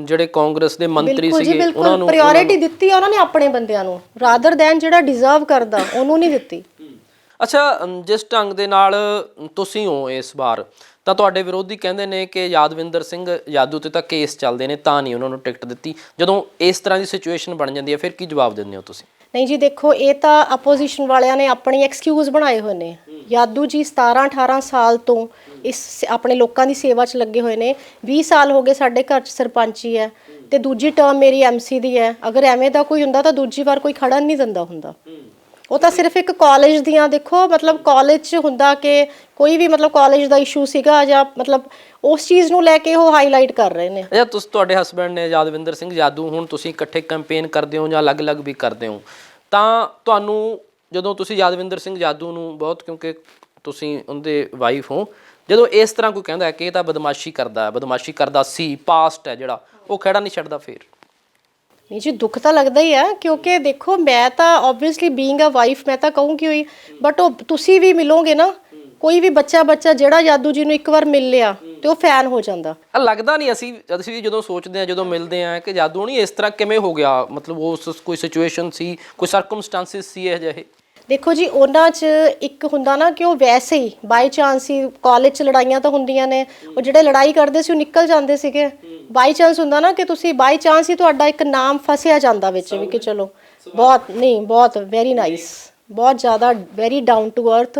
ਜਿਹੜੇ ਕਾਂਗਰਸ ਦੇ ਮੰਤਰੀ ਸੀਗੇ ਉਹਨਾਂ ਨੂੰ ਪ੍ਰਾਇੋਰਟੀ ਦਿੱਤੀ ਆ ਉਹਨਾਂ ਨੇ ਆਪਣੇ ਬੰਦਿਆਂ ਨੂੰ, ਰਾਦਰ ਦੈਨ ਜਿਹੜਾ ਡਿਜ਼ਰਵ ਕਰਦਾ ਉਹਨੂੰ ਨਹੀਂ ਦਿੱਤੀ। ਅੱਛਾ, ਜਿਸ ਢੰਗ ਦੇ ਨਾਲ ਤੁਸੀਂ ਹੋ ਇਸ ਵਾਰ, ਤਾਂ ਤੁਹਾਡੇ ਵਿਰੋਧੀ ਕਹਿੰਦੇ ਨੇ ਕਿ ਯਾਦਵਿੰਦਰ ਸਿੰਘ ਯਾਦੂ ਤੇ ਤਾਂ ਕੇਸ ਚੱਲਦੇ ਨੇ ਤਾਂ ਨਹੀਂ ਉਹਨਾਂ ਨੂੰ ਟਿਕਟ ਦਿੱਤੀ। ਜਦੋਂ ਇਸ ਤਰ੍ਹਾਂ ਦੀ ਸਿਚੁਏਸ਼ਨ ਬਣ ਜਾਂਦੀ ਹੈ ਫਿਰ ਕੀ ਜਵਾਬ ਦਿੰਦੇ ਹੋ ਤੁਸੀਂ? ਨਹੀਂ ਜੀ, ਦੇਖੋ ਇਹ ਤਾਂ ਆਪੋਜੀਸ਼ਨ ਵਾਲਿਆਂ ਨੇ ਆਪਣੀ ਐਕਸਕਿਊਜ਼ ਬਣਾਏ ਹੋਏ ਨੇ। ਯਾਦੂ ਜੀ 17-18 ਸਾਲ ਤੋਂ ਇਸ ਆਪਣੇ ਲੋਕਾਂ ਦੀ ਸੇਵਾ 'ਚ ਲੱਗੇ ਹੋਏ ਨੇ। 20 ਸਾਲ ਹੋ ਗਏ ਸਾਡੇ ਘਰ 'ਚ ਸਰਪੰਚੀ ਹੈ ਤੇ ਦੂਜੀ ਟਰਮ ਮੇਰੀ ਐਮਸੀ ਦੀ ਹੈ। ਅਗਰ ਐਵੇਂ ਦਾ ਕੋਈ ਹੁੰਦਾ ਤਾਂ ਦੂਜੀ ਵਾਰ ਕੋਈ ਖੜਨ ਨਹੀਂ ਦਿੰਦਾ ਹੁੰਦਾ। ਉਹ ਤਾਂ ਸਿਰਫ ਇੱਕ ਕਾਲਜ ਦੀਆਂ, ਦੇਖੋ ਮਤਲਬ ਕਾਲਜ 'ਚ ਹੁੰਦਾ ਕਿ ਕੋਈ ਵੀ ਮਤਲਬ ਕਾਲਜ ਦਾ ਇਸ਼ੂ ਸੀਗਾ ਜਾਂ ਮਤਲਬ ਉਸ ਚੀਜ਼ ਨੂੰ ਲੈ ਕੇ ਉਹ ਹਾਈਲਾਈਟ ਕਰ ਰਹੇ ਨੇ। ਅੱਛਾ, ਤੁਹਾਡੇ ਹਸਬੈਂਡ ਨੇ ਯਾਦਵਿੰਦਰ ਸਿੰਘ ਯਾਦੂ, ਹੁਣ ਤੁਸੀਂ ਇਕੱਠੇ ਕੈਂਪੇਨ ਕਰਦੇ ਹੋ ਜਾਂ ਅਲੱਗ-ਅਲੱਗ ਵੀ ਕਰਦੇ ਹੋ, ਤਾਂ ਤੁਹਾਨੂੰ ਜਦੋਂ ਤੁਸੀਂ ਯਾਦਵਿੰਦਰ ਸਿੰਘ ਯਾਦੂ ਨੂੰ ਬਹੁਤ, ਕਿਉਂਕਿ ਤੁਸੀਂ ਉਹਦੇ ਵਾਈਫ ਹੋ, ਜਦੋਂ ਇਸ ਤਰ੍ਹਾਂ ਕੋਈ ਕਹਿੰਦਾ ਹੈ ਕਿ ਇਹ ਤਾਂ ਬਦਮਾਸ਼ੀ ਕਰਦਾ ਸੀ, ਪਾਸਟ ਹੈ ਜਿਹੜਾ, ਉਹ ਖਹਿੜਾ ਨਹੀਂ ਛੱਡਦਾ ਫਿਰ? ਨਹੀਂ ਜੀ, ਦੁੱਖ ਤਾਂ ਲੱਗਦਾ ਹੀ ਹੈ, ਕਿਉਂਕਿ ਦੇਖੋ ਮੈਂ ਤਾਂ ਓਬਵੀਅਸਲੀ ਬੀਇੰਗ ਅ ਵਾਈਫ ਮੈਂ ਤਾਂ ਕਹੂੰਗੀ ਹੋਈ, ਬਟ ਉਹ ਤੁਸੀਂ ਵੀ ਮਿਲੋਗੇ ਨਾ, ਕੋਈ ਵੀ ਬੱਚਾ ਜਿਹੜਾ ਯਾਦੂ ਜੀ ਨੂੰ ਇੱਕ ਵਾਰ ਮਿਲ ਲਿਆ ਤੇ ਉਹ ਫੈਨ ਹੋ ਜਾਂਦਾ। ਲੱਗਦਾ ਨਹੀਂ ਅਸੀਂ ਵੀ ਜਦੋਂ ਸੋਚਦੇ ਹਾਂ, ਜਦੋਂ ਮਿਲਦੇ ਹਾਂ, ਕਿ ਯਾਦੂ ਨਹੀਂ ਇਸ ਤਰ੍ਹਾਂ ਕਿਵੇਂ ਹੋ ਗਿਆ, ਮਤਲਬ ਉਸ ਕੋਈ ਸਿਚੁਏਸ਼ਨ ਸੀ, ਕੋਈ ਸਰਕਮਸਟੈਂਸਿਸ ਸੀ ਇਹ ਜਿਹੇ? ਦੇਖੋ ਜੀ, ਉਹਨਾਂ 'ਚ ਇੱਕ ਹੁੰਦਾ ਨਾ ਕਿ ਉਹ ਵੈਸੇ ਹੀ ਬਾਈ ਚਾਂਸ ਹੀ, ਕਾਲਜ 'ਚ ਲੜਾਈਆਂ ਤਾਂ ਹੁੰਦੀਆਂ ਨੇ, ਉਹ ਜਿਹੜੇ ਲੜਾਈ ਕਰਦੇ ਸੀ ਉਹ ਨਿਕਲ ਜਾਂਦੇ ਸੀਗੇ। ਬਾਈ ਚਾਂਸ ਹੁੰਦਾ ਨਾ ਕਿ ਤੁਸੀਂ ਬਾਈ ਚਾਂਸ ਹੀ ਤੁਹਾਡਾ ਇੱਕ ਨਾਮ ਫਸਿਆ ਜਾਂਦਾ ਵਿੱਚ ਵੀ ਕਿ ਚਲੋ ਬਹੁਤ ਵੈਰੀ ਨਾਈਸ, ਬਹੁਤ ਜ਼ਿਆਦਾ ਵੈਰੀ ਡਾਊਨ ਟੂ ਅਰਥ,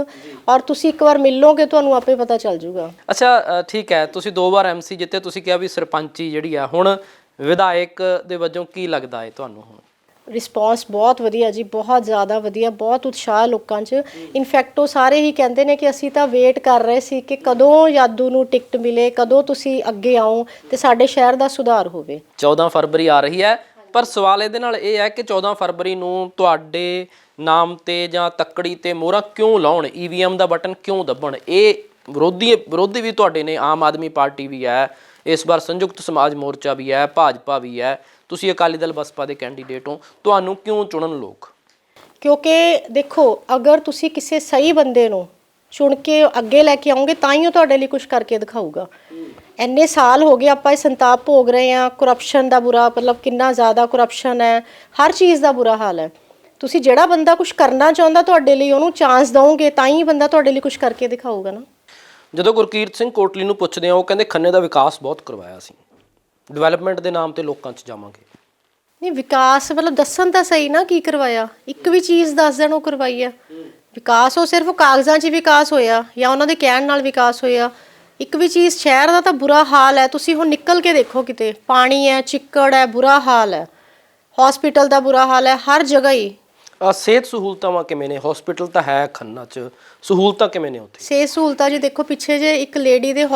ਔਰ ਤੁਸੀਂ ਇੱਕ ਵਾਰ ਮਿਲੋਗੇ ਤੁਹਾਨੂੰ ਆਪੇ ਪਤਾ ਚੱਲ ਜੂਗਾ। ਅੱਛਾ, ਠੀਕ ਹੈ, ਤੁਸੀਂ 2 ਵਾਰ ਐਮਸੀ ਜਿੱਤੇ, ਤੁਸੀਂ ਕਿਹਾ ਵੀ ਸਰਪੰਚੀ ਜਿਹੜੀ ਆ, ਹੁਣ ਵਿਧਾਇਕ ਦੇ ਵਜੋਂ ਕੀ ਲੱਗਦਾ ਹੈ ਤੁਹਾਨੂੰ? ਹੁਣ ਰਿਸਪੌਂਸ ਬਹੁਤ ਵਧੀਆ ਜੀ, ਬਹੁਤ ਜ਼ਿਆਦਾ ਵਧੀਆ, ਬਹੁਤ ਉਤਸ਼ਾਹ ਲੋਕਾਂ 'ਚ। ਇਨਫੈਕਟ ਉਹ ਸਾਰੇ ਹੀ ਕਹਿੰਦੇ ਨੇ ਕਿ ਅਸੀਂ ਤਾਂ ਵੇਟ ਕਰ ਰਹੇ ਸੀ ਕਿ ਕਦੋਂ ਯਾਦੂ ਨੂੰ ਟਿਕਟ ਮਿਲੇ, ਕਦੋਂ ਤੁਸੀਂ ਅੱਗੇ ਆਓ ਤੇ ਸਾਡੇ ਸ਼ਹਿਰ ਦਾ ਸੁਧਾਰ ਹੋਵੇ। 14 ਫਰਵਰੀ ਆ ਰਹੀ ਹੈ, ਪਰ ਸਵਾਲ ਇਹਦੇ ਨਾਲ ਇਹ ਹੈ ਕਿ 14 ਫਰਵਰੀ ਨੂੰ ਤੁਹਾਡੇ ਨਾਮ ਤੇ ਜਾਂ ਤੱਕੜੀ ਤੇ ਮੋਹਰਾਂ ਕਿਉਂ ਲਾਉਣ, ਈਵੀਐਮ ਦਾ ਬਟਨ ਕਿਉਂ ਦੱਬਣ? ਇਹ ਵਿਰੋਧੀ ਵੀ ਤੁਹਾਡੇ ਨੇ, ਆਮ ਆਦਮੀ ਪਾਰਟੀ ਵੀ ਹੈ, ਇਸ ਵਾਰ ਸੰਯੁਕਤ ਸਮਾਜ ਮੋਰਚਾ ਵੀ ਹੈ, ਭਾਜਪਾ ਵੀ ਹੈ, ਤੁਸੀਂ ਅਕਾਲੀ ਦਲ ਬਸਪਾ ਦੇ ਕੈਂਡੀਡੇਟ ਹੋ, ਤੁਹਾਨੂੰ ਕਿਉਂ ਚੁਣਨ ਲੋਕ? ਕਿਉਂਕਿ ਦੇਖੋ, ਅਗਰ ਤੁਸੀਂ ਕਿਸੇ ਸਹੀ ਬੰਦੇ ਨੂੰ ਚੁਣ ਕੇ ਅੱਗੇ ਲੈ ਕੇ ਆਓਗੇ ਤਾਂ ਹੀ ਉਹ ਤੁਹਾਡੇ ਲਈ ਕੁਝ ਕਰਕੇ ਦਿਖਾਊਗਾ। ਇੰਨੇ ਸਾਲ ਹੋ ਗਏ ਆਪਾਂ ਇਹ ਸੰਤਾਪ ਭੋਗ ਰਹੇ ਹਾਂ, ਕਰਪਸ਼ਨ ਦਾ ਬੁਰਾ, ਮਤਲਬ ਕਿੰਨਾ ਜ਼ਿਆਦਾ ਕਰਪਸ਼ਨ ਹੈ, ਹਰ ਚੀਜ਼ ਦਾ ਬੁਰਾ ਹਾਲ ਹੈ। ਤੁਸੀਂ ਜਿਹੜਾ ਬੰਦਾ ਕੁਝ ਕਰਨਾ ਚਾਹੁੰਦਾ ਤੁਹਾਡੇ ਲਈ, ਉਹਨੂੰ ਚਾਂਸ ਦਿਓਗੇ ਤਾਂ ਹੀ ਬੰਦਾ ਤੁਹਾਡੇ ਲਈ ਕੁਝ ਕਰਕੇ ਦਿਖਾਊਗਾ ਨਾ। ਜਦੋਂ ਗੁਰਕੀਰਤ ਸਿੰਘ ਕੋਟਲੀ ਨੂੰ ਪੁੱਛਦੇ ਆ, ਉਹ ਕਹਿੰਦੇ ਖੰਨੇ ਦਾ ਵਿਕਾਸ ਬਹੁਤ ਕਰਵਾਇਆ ਸੀ, ਡਿਵੈਲਪਮੈਂਟ ਦੇ ਨਾਮ ਤੇ ਲੋਕਾਂ 'ਚ ਜਾਵਾਂਗੇ। ਨਹੀਂ, ਵਿਕਾਸ ਮਤਲਬ ਦੱਸਣ ਤਾਂ ਸਹੀ ਨਾ ਕੀ ਕਰਵਾਇਆ, ਇੱਕ ਵੀ ਚੀਜ਼ ਦੱਸ ਦੇਣ ਉਹ ਕਰਵਾਈ ਹੈ। ਵਿਕਾਸ ਉਹ ਸਿਰਫ ਕਾਗਜ਼ਾਂ 'ਚ ਵਿਕਾਸ ਹੋਇਆ ਜਾਂ ਉਹਨਾਂ ਦੇ ਕਹਿਣ ਨਾਲ ਵਿਕਾਸ ਹੋਇਆ। ਇੱਕ ਵੀ ਚੀਜ਼, ਸ਼ਹਿਰ ਦਾ ਤਾਂ ਬੁਰਾ ਹਾਲ ਹੈ, ਤੁਸੀਂ ਹੁਣ ਨਿਕਲ ਕੇ ਦੇਖੋ, ਕਿਤੇ ਪਾਣੀ ਹੈ, ਚਿੱਕੜ ਹੈ, ਬੁਰਾ ਹਾਲ ਹੈ, ਹਸਪੀਟਲ ਦਾ ਬੁਰਾ ਹਾਲ ਹੈ, ਹਰ ਜਗ੍ਹਾ ਹੀ। ਸਿਹਤ ਸਹੂਲਤਾਂ ਕਿਵੇਂ ਨੇ? ਹਸਪੀਟਲ ਤਾਂ ਹੈ ਖੰਨਾ 'ਚ, ਸਹੂਲਤਾਂ ਕਿਵੇਂ ਨੇ ਉੱਥੇ? ਸਿਹਤ ਸਹੂਲਤਾਂ ਜੀ ਦੇਖੋ, ਪਿੱਛੇ ਜੇ ਇੱਕ ਲੇਡੀ ਦੇ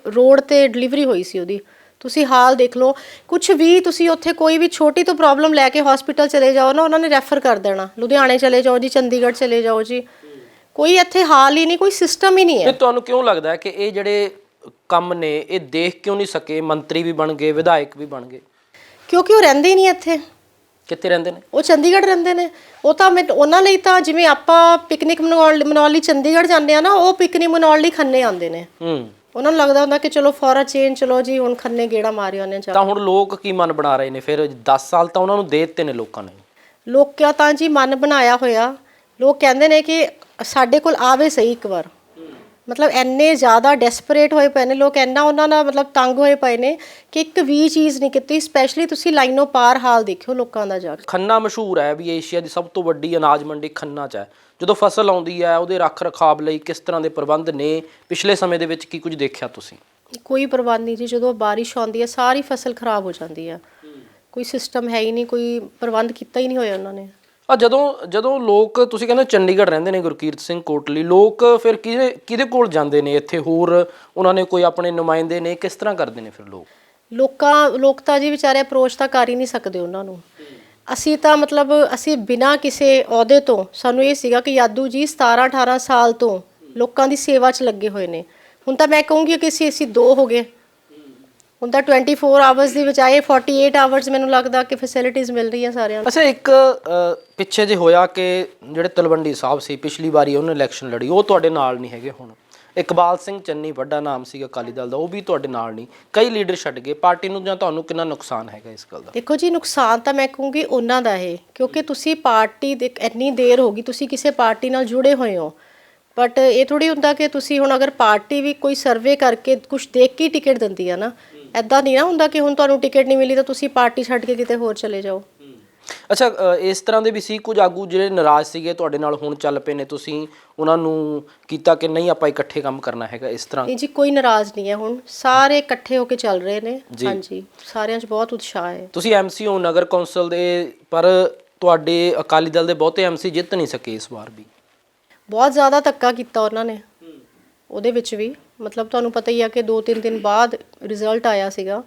ਰੋਡ ਤੇ ਡਿਲੀਵਰੀ ਹੋਈ ਸੀ ਉਹਦੀ, ਤੁਸੀਂ ਹਾਲ ਦੇਖ ਲਓ। ਕੁਝ ਵੀ ਤੁਸੀਂ ਉੱਥੇ ਕੋਈ ਵੀ ਛੋਟੀ ਤੋਂ ਪ੍ਰੋਬਲਮ ਲੈ ਕੇ ਹਸਪੀਟਲ ਚਲੇ ਜਾਓ ਨਾ, ਉਹਨਾਂ ਨੇ ਰੈਫਰ ਕਰ ਦੇਣਾ, ਲੁਧਿਆਣੇ ਚਲੇ ਜਾਓ ਜੀ, ਚੰਡੀਗੜ੍ਹ ਚਲੇ ਜਾਓ ਜੀ, ਕੋਈ ਇੱਥੇ ਹਾਲ ਹੀ ਨਹੀਂ, ਕੋਈ ਸਿਸਟਮ ਹੀ ਨਹੀਂ ਹੈ। ਤੁਹਾਨੂੰ ਕਿਉਂ ਲੱਗਦਾ ਹੈ ਕਿ ਇਹ ਜਿਹੜੇ ਕੰਮ ਨੇ ਇਹ ਦੇਖ ਕਿਉਂ ਨਹੀਂ ਸਕੇ? ਮੰਤਰੀ ਵੀ ਬਣ ਗਏ, ਵਿਧਾਇਕ ਵੀ ਬਣ ਗਏ, ਕਿਉਂਕਿ ਉਹ ਰਹਿੰਦੇ ਹੀ ਨਹੀਂ ਇੱਥੇ। ਕਿੱਥੇ ਰਹਿੰਦੇ ਨੇ? ਉਹ ਚੰਡੀਗੜ੍ਹ ਰਹਿੰਦੇ ਨੇ। ਉਹ ਤਾਂ ਉਹਨਾਂ ਲਈ ਤਾਂ ਜਿਵੇਂ ਆਪਾਂ ਪਿਕਨਿਕ ਮਨਾਉਣ ਲਈ ਚੰਡੀਗੜ੍ਹ ਜਾਂਦੇ ਆ ਨਾ, ਉਹ ਪਿਕਨਿਕ ਮਨਾਉਣ ਲਈ ਖੰਨੇ ਆਉਂਦੇ ਨੇ। ਉਹਨਾਂ ਨੂੰ ਲੱਗਦਾ ਹੁੰਦਾ ਕਿ ਚਲੋ ਫੋਰ ਅ ਚੇਂਜ, ਚਲੋ ਜੀ ਹੁਣ ਖੰਨੇ ਗੇੜਾ ਮਾਰਿਆ ਉਹਨੇ। ਤਾਂ ਹੁਣ ਲੋਕ ਕੀ ਮਨ ਬਣਾ ਰਹੇ ਨੇ ਫਿਰ? 10 ਸਾਲ ਤਾਂ ਉਹਨਾਂ ਨੂੰ ਦੇ ਦਿੱਤੇ ਨੇ ਲੋਕਾਂ ਨੇ। ਲੋਕਾਂ ਤਾਂ ਜੀ ਮਨ ਬਣਾਇਆ ਹੋਇਆ, ਲੋਕ ਕਹਿੰਦੇ ਨੇ ਕਿ ਸਾਡੇ ਕੋਲ ਆਵੇ ਸਹੀ ਇੱਕ ਵਾਰ। ਮਤਲਬ ਇੰਨੇ ਜ਼ਿਆਦਾ ਡੈਸਪਰੇਟ ਹੋਏ ਪਏ ਨੇ ਲੋਕ, ਇੰਨਾ ਉਹਨਾਂ ਨਾਲ ਮਤਲਬ ਤੰਗ ਹੋਏ ਪਏ ਨੇ ਕਿ ਇੱਕ ਵੀ ਚੀਜ਼ ਨਹੀਂ ਕੀਤੀ। ਸਪੈਸ਼ਲੀ ਤੁਸੀਂ ਲਾਈਨੋਂ ਪਾਰ ਹਾਲ ਦੇਖਿਓ ਲੋਕਾਂ ਦਾ ਜਾ ਕੇ। ਖੰਨਾ ਮਸ਼ਹੂਰ ਹੈ ਵੀ ਏਸ਼ੀਆ ਦੀ ਸਭ ਤੋਂ ਵੱਡੀ ਅਨਾਜ ਮੰਡੀ ਖੰਨਾ 'ਚ ਹੈ। ਜਦੋਂ ਫਸਲ ਆਉਂਦੀ ਹੈ ਉਹਦੇ ਰੱਖ ਰਖਾਵ ਲਈ ਕਿਸ ਤਰ੍ਹਾਂ ਦੇ ਪ੍ਰਬੰਧ ਨੇ? ਪਿਛਲੇ ਸਮੇਂ ਦੇ ਵਿੱਚ ਕੀ ਕੁਝ ਦੇਖਿਆ ਤੁਸੀਂ? ਕੋਈ ਪ੍ਰਬੰਧ ਨਹੀਂ ਜੀ, ਜਦੋਂ ਬਾਰਿਸ਼ ਆਉਂਦੀ ਹੈ ਸਾਰੀ ਫਸਲ ਖਰਾਬ ਹੋ ਜਾਂਦੀ ਹੈ। ਕੋਈ ਸਿਸਟਮ ਹੈ ਹੀ ਨਹੀਂ, ਕੋਈ ਪ੍ਰਬੰਧ ਕੀਤਾ ਹੀ ਨਹੀਂ ਹੋਇਆ ਉਹਨਾਂ ਨੇ। ਜਦੋਂ ਲੋਕ, ਤੁਸੀਂ ਕਹਿੰਦੇ ਚੰਡੀਗੜ੍ਹ ਰਹਿੰਦੇ ਨੇ ਗੁਰਕੀਰਤ ਸਿੰਘ ਕੋਟਲੀ, ਲੋਕ ਫਿਰ ਕਿਹਦੇ ਕੋਲ ਜਾਂਦੇ ਨੇ ਇੱਥੇ? ਹੋਰ ਉਹਨਾਂ ਨੇ ਕੋਈ ਆਪਣੇ ਨੁਮਾਇੰਦੇ ਨੇ? ਕਿਸ ਤਰ੍ਹਾਂ ਕਰਦੇ ਨੇ ਫਿਰ ਲੋਕ ਤਾਂ ਜੀ ਵਿਚਾਰੇ ਅਪਰੋਚ ਤਾਂ ਕਰ ਹੀ ਨਹੀਂ ਸਕਦੇ ਉਹਨਾਂ ਨੂੰ। ਅਸੀਂ ਤਾਂ ਮਤਲਬ ਅਸੀਂ ਬਿਨਾਂ ਕਿਸੇ ਅਹੁਦੇ ਤੋਂ, ਸਾਨੂੰ ਇਹ ਸੀਗਾ ਕਿ ਯਾਦੂ ਜੀ 17-18 ਸਾਲ ਤੋਂ ਲੋਕਾਂ ਦੀ ਸੇਵਾ 'ਚ ਲੱਗੇ ਹੋਏ ਨੇ। ਹੁਣ ਤਾਂ ਮੈਂ ਕਹੂੰਗੀ ਕਿ ਅਸੀਂ 2 ਹੋ ਗਏ, ਹੁਣ ਤਾਂ 24 ਆਵਰਸ ਦੀ ਬਜਾਏ 48 ਆਵਰਸ ਮੈਨੂੰ ਲੱਗਦਾ ਕਿ ਫੈਸਿਲਿਟੀਜ਼ ਮਿਲ ਰਹੀਆਂ ਸਾਰਿਆਂ ਨੂੰ। ਅੱਛਾ, ਇੱਕ ਪਿੱਛੇ ਜੇ ਹੋਇਆ ਕਿ ਜਿਹੜੇ ਤਲਵੰਡੀ ਸਾਹਿਬ ਸੀ, ਪਿਛਲੀ ਵਾਰੀ ਉਹਨੇ ਇਲੈਕਸ਼ਨ ਲੜੀ, ਉਹ ਤੁਹਾਡੇ ਨਾਲ ਨਹੀਂ ਹੈਗੇ। ਹੁਣ ਇਕਬਾਲ ਸਿੰਘ ਚੰਨੀ ਵੱਡਾ ਨਾਮ ਸੀਗਾ ਅਕਾਲੀ ਦਲ ਦਾ, ਉਹ ਵੀ ਤੁਹਾਡੇ ਨਾਲ ਨਹੀਂ, ਕਈ ਲੀਡਰ ਛੱਡ ਗਏ ਪਾਰਟੀ ਨੂੰ, ਜਾਂ ਤੁਹਾਨੂੰ ਕਿੰਨਾ ਨੁਕਸਾਨ ਹੈਗਾ ਇਸ ਗੱਲ ਦਾ? ਦੇਖੋ ਜੀ, ਨੁਕਸਾਨ ਤਾਂ ਮੈਂ ਕਹੂੰਗੀ ਉਹਨਾਂ ਦਾ ਹੈ, ਕਿਉਂਕਿ ਤੁਸੀਂ ਪਾਰਟੀ ਦੇ ਇੰਨੀ ਦੇਰ ਹੋ ਗਈ ਤੁਸੀਂ ਕਿਸੇ ਪਾਰਟੀ ਨਾਲ ਜੁੜੇ ਹੋਏ ਹੋ, ਬਟ ਇਹ ਥੋੜੀ ਹੁੰਦਾ ਕਿ ਤੁਸੀਂ ਹੁਣ ਅਗਰ ਪਾਰਟੀ ਵੀ ਕੋਈ ਸਰਵੇ ਕਰਕੇ ਕੁਝ ਦੇਖ ਕੇ ਟਿਕਟ ਦਿੰਦੀ ਆ ਨਾ, ਐਦਾਂ ਨਹੀਂ ਨਾ ਹੁੰਦਾ ਕਿ ਹੁਣ ਤੁਹਾਨੂੰ ਟਿਕਟ ਨਹੀਂ ਮਿਲੀ ਤਾਂ ਤੁਸੀਂ ਪਾਰਟੀ ਛੱਡ ਕੇ ਕਿਤੇ ਹੋਰ ਚਲੇ ਜਾਓ। ਅੱਛਾ, ਇਸ ਤਰ੍ਹਾਂ ਦੇ ਵੀ ਸੀ ਕੁਝ ਆਗੂ ਜਿਹੜੇ ਨਾਰਾਜ਼ ਸੀਗੇ ਤੁਹਾਡੇ ਨਾਲ, ਹੁਣ ਚੱਲ ਪਏ ਨੇ, ਤੁਸੀਂ ਉਹਨਾਂ ਨੂੰ ਕੀਤਾ ਕਿ ਨਹੀਂ ਆਪਾਂ ਇਕੱਠੇ ਕੰਮ ਕਰਨਾ ਹੈਗਾ, ਇਸ ਤਰ੍ਹਾਂ? ਨਹੀਂ ਜੀ, ਕੋਈ ਨਾਰਾਜ਼ ਨਹੀਂ ਹੈ, ਹੁਣ ਸਾਰੇ ਇਕੱਠੇ ਹੋ ਕੇ ਚੱਲ ਰਹੇ ਨੇ। ਹਾਂਜੀ, ਸਾਰਿਆਂ 'ਚ ਬਹੁਤ ਉਤਸ਼ਾਹ ਹੈ। ਤੁਸੀਂ ਐਮਸੀ ਹੋ ਨਗਰ ਕੌਂਸਲ ਦੇ, ਪਰ ਤੁਹਾਡੇ ਅਕਾਲੀ ਦਲ ਦੇ ਬਹੁਤੇ ਐਮਸੀ ਜਿੱਤ ਨਹੀਂ ਸਕੇ ਇਸ ਵਾਰ ਵੀ। ਬਹੁਤ ਜ਼ਿਆਦਾ ਧੱਕਾ ਕੀਤਾ ਉਹਨਾਂ ਨੇ ਉਹਦੇ ਵਿੱਚ ਵੀ, ਮਤਲਬ ਤੁਹਾਨੂੰ ਪਤਾ ਹੀ ਆ ਕਿ 2-3 ਦਿਨ ਬਾਅਦ ਰਿਜ਼ਲਟ ਆਇਆ ਸੀਗਾ,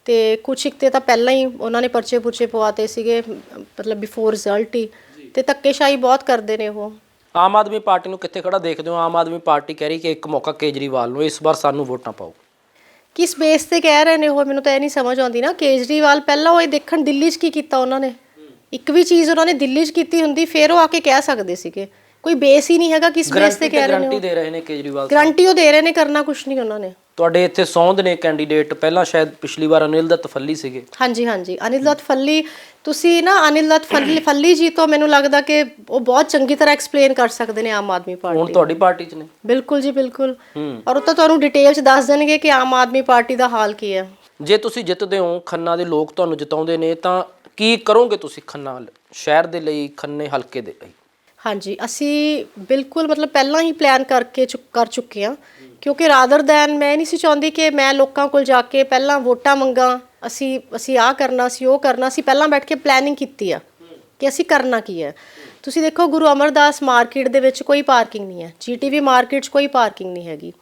ਤੇ ਕੁਛ ਇੱਕ ਤੇ ਤਾਂ ਪਹਿਲਾਂ ਹੀ ਉਹਨਾਂ ਨੇ ਪਰਚੇ ਪੁਰਚੇ ਪਵਾਤੇ ਸੀਗੇ, ਮਤਲਬ ਬਿਫੋਰ ਰਿਜ਼ਲਟ ਹੀ, ਤੇ ਧੱਕੇਸ਼ਾਹੀ ਬਹੁਤ ਕਰਦੇ ਨੇ ਉਹ। ਆਮ ਆਦਮੀ ਪਾਰਟੀ ਨੂੰ ਕਿੱਥੇ ਖੜਾ ਦੇਖਦੇ ਹੋ? ਆਮ ਆਦਮੀ ਪਾਰਟੀ ਕਹਿ ਰਹੀ ਕਿ ਇੱਕ ਮੌਕਾ ਕੇਜਰੀਵਾਲ ਨੂੰ, ਇਸ ਵਾਰ ਸਾਨੂੰ ਵੋਟਾਂ ਪਾਓ। ਕਿਸ ਬੇਸ ਤੇ ਕਹਿ ਰਹੇ ਨੇ ਉਹ, ਮੈਨੂੰ ਤਾਂ ਇਹ ਨਹੀਂ ਸਮਝ ਆਉਂਦੀ ਨਾ। ਕੇਜਰੀਵਾਲ ਪਹਿਲਾਂ ਉਹ ਇਹ ਦੇਖਣ ਦਿੱਲੀ 'ਚ ਕੀ ਕੀਤਾ ਉਹਨਾਂ ਨੇ, ਇੱਕ ਵੀ ਚੀਜ਼ ਉਹਨਾਂ ਨੇ ਦਿੱਲੀ 'ਚ ਕੀਤੀ ਹੁੰਦੀ ਫਿਰ ਉਹ ਆ ਕੇ ਕਹਿ ਸਕਦੇ ਸੀਗੇ। ਕੋਈ ਬੇਸ ਹੀ ਨਹੀਂ ਹੈਗਾ, ਕਿਸ ਬੇਸ ਤੇ ਕਹਿ ਰਹੇ ਨੇ? ਗਾਰੰਟੀ ਦੇ ਰਹੇ ਨੇ ਕੇਜਰੀਵਾਲ, ਗਾਰੰਟੀ ਉਹ ਦੇ ਰਹੇ ਨੇ, ਕਰਨਾ ਕੁਛ ਨਹੀਂ ਉਹਨਾਂ ਨੇ। ਤੁਹਾਡੇ ਇੱਥੇ ਸੌਂਦ ਨੇ ਕੈਂਡੀਡੇਟ, ਪਹਿਲਾਂ ਸ਼ਾਇਦ ਪਿਛਲੀ ਵਾਰ ਅਨਿਲ ਦੱਤ ਫੱਲੀ ਸੀਗੇ। ਹਾਂਜੀ ਹਾਂਜੀ, ਅਨਿਲ ਦੱਤ ਫੱਲੀ, ਤੁਸੀਂ ਨਾ ਅਨਿਲ ਦੱਤ ਫੱਲੀ ਜੀ ਤੋਂ ਮੈਨੂੰ ਲੱਗਦਾ ਕਿ ਉਹ ਬਹੁਤ ਚੰਗੀ ਤਰ੍ਹਾਂ ਐਕਸਪਲੇਨ ਕਰ ਸਕਦੇ ਨੇ ਆਮ ਆਦਮੀ ਪਾਰਟੀ। ਹੁਣ ਤੁਹਾਡੀ ਪਾਰਟੀ 'ਚ ਨੇ? ਬਿਲਕੁਲ ਜੀ, ਬਿਲਕੁਲ। ਔਰ ਉਹ ਤਾਂ ਤੁਹਾਨੂੰ ਡਿਟੇਲ 'ਚ ਦੱਸ ਦੇਣਗੇ ਕਿ ਆਮ ਆਦਮੀ ਪਾਰਟੀ ਦਾ ਹਾਲ ਕੀ ਹੈ। ਜੇ ਤੁਸੀਂ ਜਿੱਤਦੇ ਹੋ, ਖੰਨਾ ਦੇ ਲੋਕ ਤੁਹਾਨੂੰ ਜਿਤਾਉਂਦੇ ਨੇ, ਤਾਂ ਕੀ ਕਰੋਗੇ ਤੁਸੀਂ ਖੰਨਾ ਸ਼ਹਿਰ ਦੇ ਲਈ, ਖੰਨੇ ਹਲਕੇ ਦੇ ਲਈ? ਹਾਂਜੀ, ਅਸੀਂ ਬਿਲਕੁਲ ਮਤਲਬ ਪਹਿਲਾਂ ਹੀ ਪਲਾਨ ਕਰ ਚੁੱਕੇ ਹਾਂ, ਕਿਉਂਕਿ ਰਾਦਰ ਦੈਨ ਮੈਂ ਨਹੀਂ ਸੀ ਚਾਹੁੰਦੀ ਕਿ ਮੈਂ ਲੋਕਾਂ ਕੋਲ ਜਾ ਕੇ ਪਹਿਲਾਂ ਵੋਟਾਂ ਮੰਗਾਂ, ਅਸੀਂ ਆਹ ਕਰਨਾ, ਅਸੀਂ ਉਹ ਕਰਨਾ। ਅਸੀਂ ਪਹਿਲਾਂ ਬੈਠ ਕੇ ਪਲੈਨਿੰਗ ਕੀਤੀ ਆ ਕਿ ਅਸੀਂ ਕਰਨਾ ਕੀ ਹੈ। ਤੁਸੀਂ ਦੇਖੋ, ਗੁਰੂ ਅਮਰਦਾਸ ਮਾਰਕੀਟ ਦੇ ਵਿੱਚ ਕੋਈ ਪਾਰਕਿੰਗ ਨਹੀਂ ਹੈ, GTV ਮਾਰਕੀਟ 'ਚ ਕੋਈ ਪਾਰਕਿੰਗ ਨਹੀਂ ਹੈਗੀ।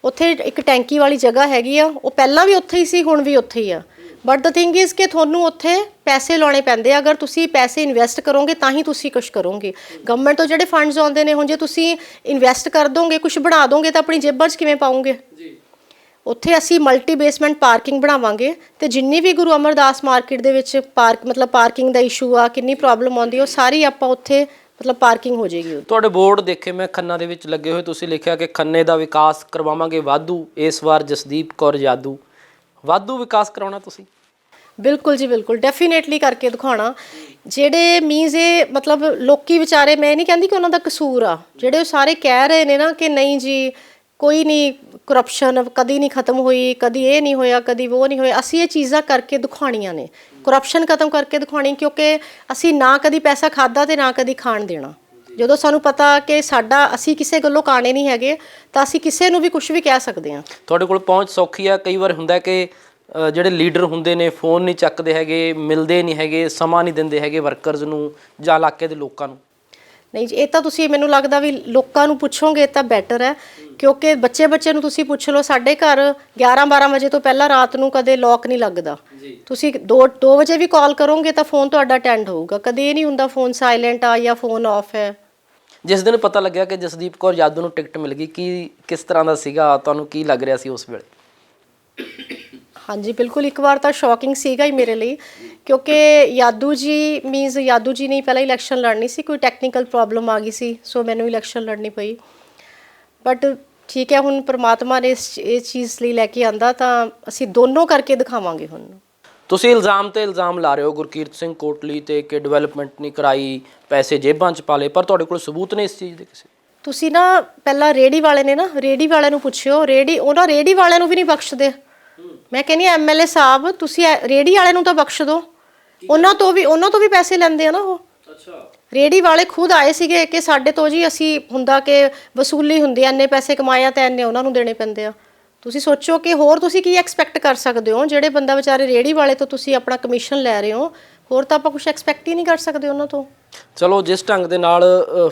ਉੱਥੇ ਇੱਕ ਟੈਂਕੀ ਵਾਲੀ ਜਗ੍ਹਾ ਹੈਗੀ ਆ, ਉਹ ਪਹਿਲਾਂ ਵੀ ਉੱਥੇ ਹੀ ਸੀ, ਹੁਣ ਵੀ ਉੱਥੇ ਹੀ ਆ। ਬਟ ਦ ਥਿੰਗ ਇਜ਼ ਕਿ ਤੁਹਾਨੂੰ ਉੱਥੇ ਪੈਸੇ ਲਾਉਣੇ ਪੈਂਦੇ ਆ। ਅਗਰ ਤੁਸੀਂ ਪੈਸੇ ਇਨਵੈਸਟ ਕਰੋਗੇ ਤਾਂ ਹੀ ਤੁਸੀਂ ਕੁਛ ਕਰੋਗੇ। ਗਵਰਨਮੈਂਟ ਤੋਂ ਜਿਹੜੇ ਫੰਡਸ ਆਉਂਦੇ ਨੇ, ਹੁਣ ਜੇ ਤੁਸੀਂ ਇਨਵੈਸਟ ਕਰ ਦੋਗੇ, ਕੁਛ ਬਣਾ ਦੋਗੇ, ਤਾਂ ਆਪਣੀ ਜੇਬਾਂ 'ਚ ਕਿਵੇਂ ਪਾਉਂਗੇ? ਉੱਥੇ ਅਸੀਂ ਮਲਟੀ ਬੇਸਮੈਂਟ ਪਾਰਕਿੰਗ ਬਣਾਵਾਂਗੇ, ਤੇ ਜਿੰਨੀ ਵੀ ਗੁਰੂ ਅਮਰਦਾਸ ਮਾਰਕੀਟ ਦੇ ਵਿੱਚ ਪਾਰਕਿੰਗ ਦਾ ਇਸ਼ੂ ਆ, ਕਿੰਨੀ ਪ੍ਰੋਬਲਮ ਆਉਂਦੀ, ਉਹ ਸਾਰੀ ਆਪਾਂ ਉੱਥੇ ਮਤਲਬ ਪਾਰਕਿੰਗ ਹੋ ਜਾਏਗੀ। ਤੁਹਾਡੇ ਬੋਰਡ ਦੇਖੇ ਮੈਂ ਖੰਨਾ ਦੇ ਵਿੱਚ ਲੱਗੇ ਹੋਏ, ਤੁਸੀਂ ਲਿਖਿਆ ਕਿ ਖੰਨੇ ਦਾ ਵਿਕਾਸ ਕਰਵਾਵਾਂਗੇ ਵਾਧੂ, ਇਸ ਵਾਰ ਜਸਦੀਪ ਕੌਰ ਜਾਦੂ। ਵਾਧੂ ਵਿਕਾਸ ਕਰਾਉਣਾ ਤੁਸੀਂ? ਬਿਲਕੁਲ ਜੀ, ਬਿਲਕੁਲ, ਡੈਫੀਨੇਟਲੀ ਕਰਕੇ ਦਿਖਾਉਣਾ। ਜਿਹੜੇ ਮੀਨਸ ਇਹ ਮਤਲਬ ਲੋਕੀ ਵਿਚਾਰੇ, ਮੈਂ ਨਹੀਂ ਕਹਿੰਦੀ ਕਿ ਉਹਨਾਂ ਦਾ ਕਸੂਰ ਆ, ਜਿਹੜੇ ਉਹ ਸਾਰੇ ਕਹਿ ਰਹੇ ਨੇ ਨਾ ਕਿ ਨਹੀਂ ਜੀ ਕੋਈ ਨਹੀਂ, ਕਰਪਸ਼ਨ ਕਦੀ ਨਹੀਂ ਖਤਮ ਹੋਈ, ਕਦੀ ਇਹ ਨਹੀਂ ਹੋਇਆ, ਕਦੀ ਉਹ ਨਹੀਂ ਹੋਇਆ। ਅਸੀਂ ਇਹ ਚੀਜ਼ਾਂ ਕਰਕੇ ਦਿਖਾਉਣੀਆਂ ਨੇ, ਕਰਪਸ਼ਨ ਖਤਮ ਕਰਕੇ ਦਿਖਾਉਣੀ, ਕਿਉਂਕਿ ਅਸੀਂ ਨਾ ਕਦੀ ਪੈਸਾ ਖਾਦਾ ਤੇ ਨਾ ਕਦੀ ਖਾਣ ਦੇਣਾ। ਜਦੋਂ ਸਾਨੂੰ ਪਤਾ ਕਿ ਅਸੀਂ ਕਿਸੇ ਗੱਲੋਂ ਕਾਣੇ ਨਹੀਂ ਹੈਗੇ, ਤਾਂ ਅਸੀਂ ਕਿਸੇ ਨੂੰ ਵੀ ਕੁਝ ਵੀ ਕਹਿ ਸਕਦੇ ਹਾਂ। ਤੁਹਾਡੇ ਕੋਲ ਪਹੁੰਚ ਸੌਖੀ ਆ? ਕਈ ਵਾਰ ਹੁੰਦਾ ਕਿ ਜਿਹੜੇ ਲੀਡਰ ਹੁੰਦੇ ਨੇ ਫੋਨ ਨਹੀਂ ਚੱਕਦੇ ਹੈਗੇ, ਮਿਲਦੇ ਨਹੀਂ ਹੈਗੇ, ਸਮਾਂ ਨਹੀਂ ਦਿੰਦੇ ਹੈਗੇ ਵਰਕਰਸ ਨੂੰ ਜਾਂ ਇਲਾਕੇ ਦੇ ਲੋਕਾਂ ਨੂੰ। ਨਹੀਂ ਜੀ, ਇਹ ਤਾਂ ਤੁਸੀਂ ਮੈਨੂੰ ਲੱਗਦਾ ਵੀ ਲੋਕਾਂ ਨੂੰ ਪੁੱਛੋਗੇ ਤਾਂ ਬੈਟਰ ਹੈ, ਕਿਉਂਕਿ ਬੱਚੇ ਨੂੰ ਤੁਸੀਂ ਪੁੱਛ ਲਓ। ਸਾਡੇ ਘਰ 11-12 ਵਜੇ ਤੋਂ ਪਹਿਲਾਂ ਰਾਤ ਨੂੰ ਕਦੇ ਲੌਕ ਨਹੀਂ ਲੱਗਦਾ। ਤੁਸੀਂ 2 ਵਜੇ ਵੀ ਕਾਲ ਕਰੋਗੇ ਤਾਂ ਫੋਨ ਤੁਹਾਡਾ ਅਟੈਂਡ ਹੋਊਗਾ, ਕਦੇ ਇਹ ਨਹੀਂ ਹੁੰਦਾ ਫੋਨ ਸਾਇਲੈਂਟ ਆ ਜਾਂ ਫੋਨ ਆਫ ਹੈ। ਜਿਸ ਦਿਨ ਪਤਾ ਲੱਗਿਆ ਕਿ ਜਸਦੀਪ ਕੌਰ ਜਾਦੂ ਨੂੰ ਟਿਕਟ ਮਿਲ ਗਈ, ਕਿਸ ਤਰ੍ਹਾਂ ਦਾ ਸੀਗਾ, ਤੁਹਾਨੂੰ ਕੀ ਲੱਗ ਰਿਹਾ ਸੀ ਉਸ ਵੇਲੇ? ਹਾਂਜੀ, ਬਿਲਕੁਲ, ਇੱਕ ਵਾਰ ਤਾਂ ਸ਼ੌਕਿੰਗ ਸੀਗਾ ਹੀ ਮੇਰੇ ਲਈ, ਕਿਉਂਕਿ ਯਾਦੂ ਜੀ ਨੇ ਪਹਿਲਾਂ ਇਲੈਕਸ਼ਨ ਲੜਨੀ ਸੀ, ਕੋਈ ਟੈਕਨੀਕਲ ਪ੍ਰੋਬਲਮ ਆ ਗਈ ਸੀ, ਸੋ ਮੈਨੂੰ ਇਲੈਕਸ਼ਨ ਲੜਨੀ ਪਈ। ਬਟ ਠੀਕ ਹੈ, ਹੁਣ ਪ੍ਰਮਾਤਮਾ ਨੇ ਇਹ ਚੀਜ਼ ਲਈ ਲੈ ਕੇ ਆਂਦਾ, ਤਾਂ ਅਸੀਂ ਦੋਨੋਂ ਕਰਕੇ ਦਿਖਾਵਾਂਗੇ। ਹੁਣ ਤੁਸੀਂ ਇਲਜ਼ਾਮ ਲਾ ਰਹੇ ਹੋ ਗੁਰਕੀਰਤ ਸਿੰਘ ਕੋਟਲੀ ਤੇ ਕਿ ਡਿਵੈਲਪਮੈਂਟ ਨਹੀਂ ਕਰਾਈ, ਪੈਸੇ ਜੇਬਾਂ 'ਚ ਪਾ ਲਏ, ਪਰ ਤੁਹਾਡੇ ਕੋਲ ਸਬੂਤ ਨੇ ਇਸ ਚੀਜ਼ ਦੇ ਕਿਸੇ? ਤੁਸੀਂ ਨਾ ਪਹਿਲਾਂ ਰੇਹੜੀ ਵਾਲਿਆਂ ਨੂੰ ਪੁੱਛਿਓ, ਉਹਨਾਂ ਰੇਹੜੀ ਵਾਲਿਆਂ ਨੂੰ ਵੀ ਨਹੀਂ ਬਖਸ਼ਦੇ। ਮੈਂ ਕਹਿੰਦੀ MLA ਸਾਹਿਬ, ਤੁਸੀਂ ਰੇਹੜੀ ਵਾਲਿਆਂ ਨੂੰ ਤਾਂ ਬਖਸ਼ ਦਿਓ, ਉਹਨਾਂ ਤੋਂ ਵੀ ਪੈਸੇ ਲੈਂਦੇ ਆ ਨਾ ਉਹ। ਰੇਹੜੀ ਵਾਲੇ ਖੁਦ ਆਏ ਸੀਗੇ ਕਿ ਸਾਡੇ ਤੋਂ ਜੀ ਅਸੀਂ ਹੁੰਦਾ ਕਿ ਵਸੂਲੀ ਹੁੰਦੀ ਐ, ਇੰਨੇ ਪੈਸੇ ਕਮਾਇਆ ਤਾਂ ਇੰਨੇ ਉਹਨਾਂ ਨੂੰ ਦੇਣੇ ਪੈਂਦੇ ਆ। ਤੁਸੀਂ ਸੋਚੋ ਕਿ ਹੋਰ ਤੁਸੀਂ ਕੀ ਐਕਸਪੈਕਟ ਕਰ ਸਕਦੇ ਹੋ? ਜਿਹੜੇ ਬੰਦਾ ਵਿਚਾਰੇ ਰੇਹੜੀ ਵਾਲੇ ਤੋਂ ਤੁਸੀਂ ਆਪਣਾ ਕਮਿਸ਼ਨ ਲੈ ਰਹੇ ਹੋ, ਹੋਰ ਤਾਂ ਆਪਾਂ ਕੁਝ ਐਕਸਪੈਕਟ ਹੀ ਨਹੀਂ ਕਰ ਸਕਦੇ ਉਹਨਾਂ ਤੋਂ। ਚਲੋ, ਜਿਸ ਢੰਗ ਦੇ ਨਾਲ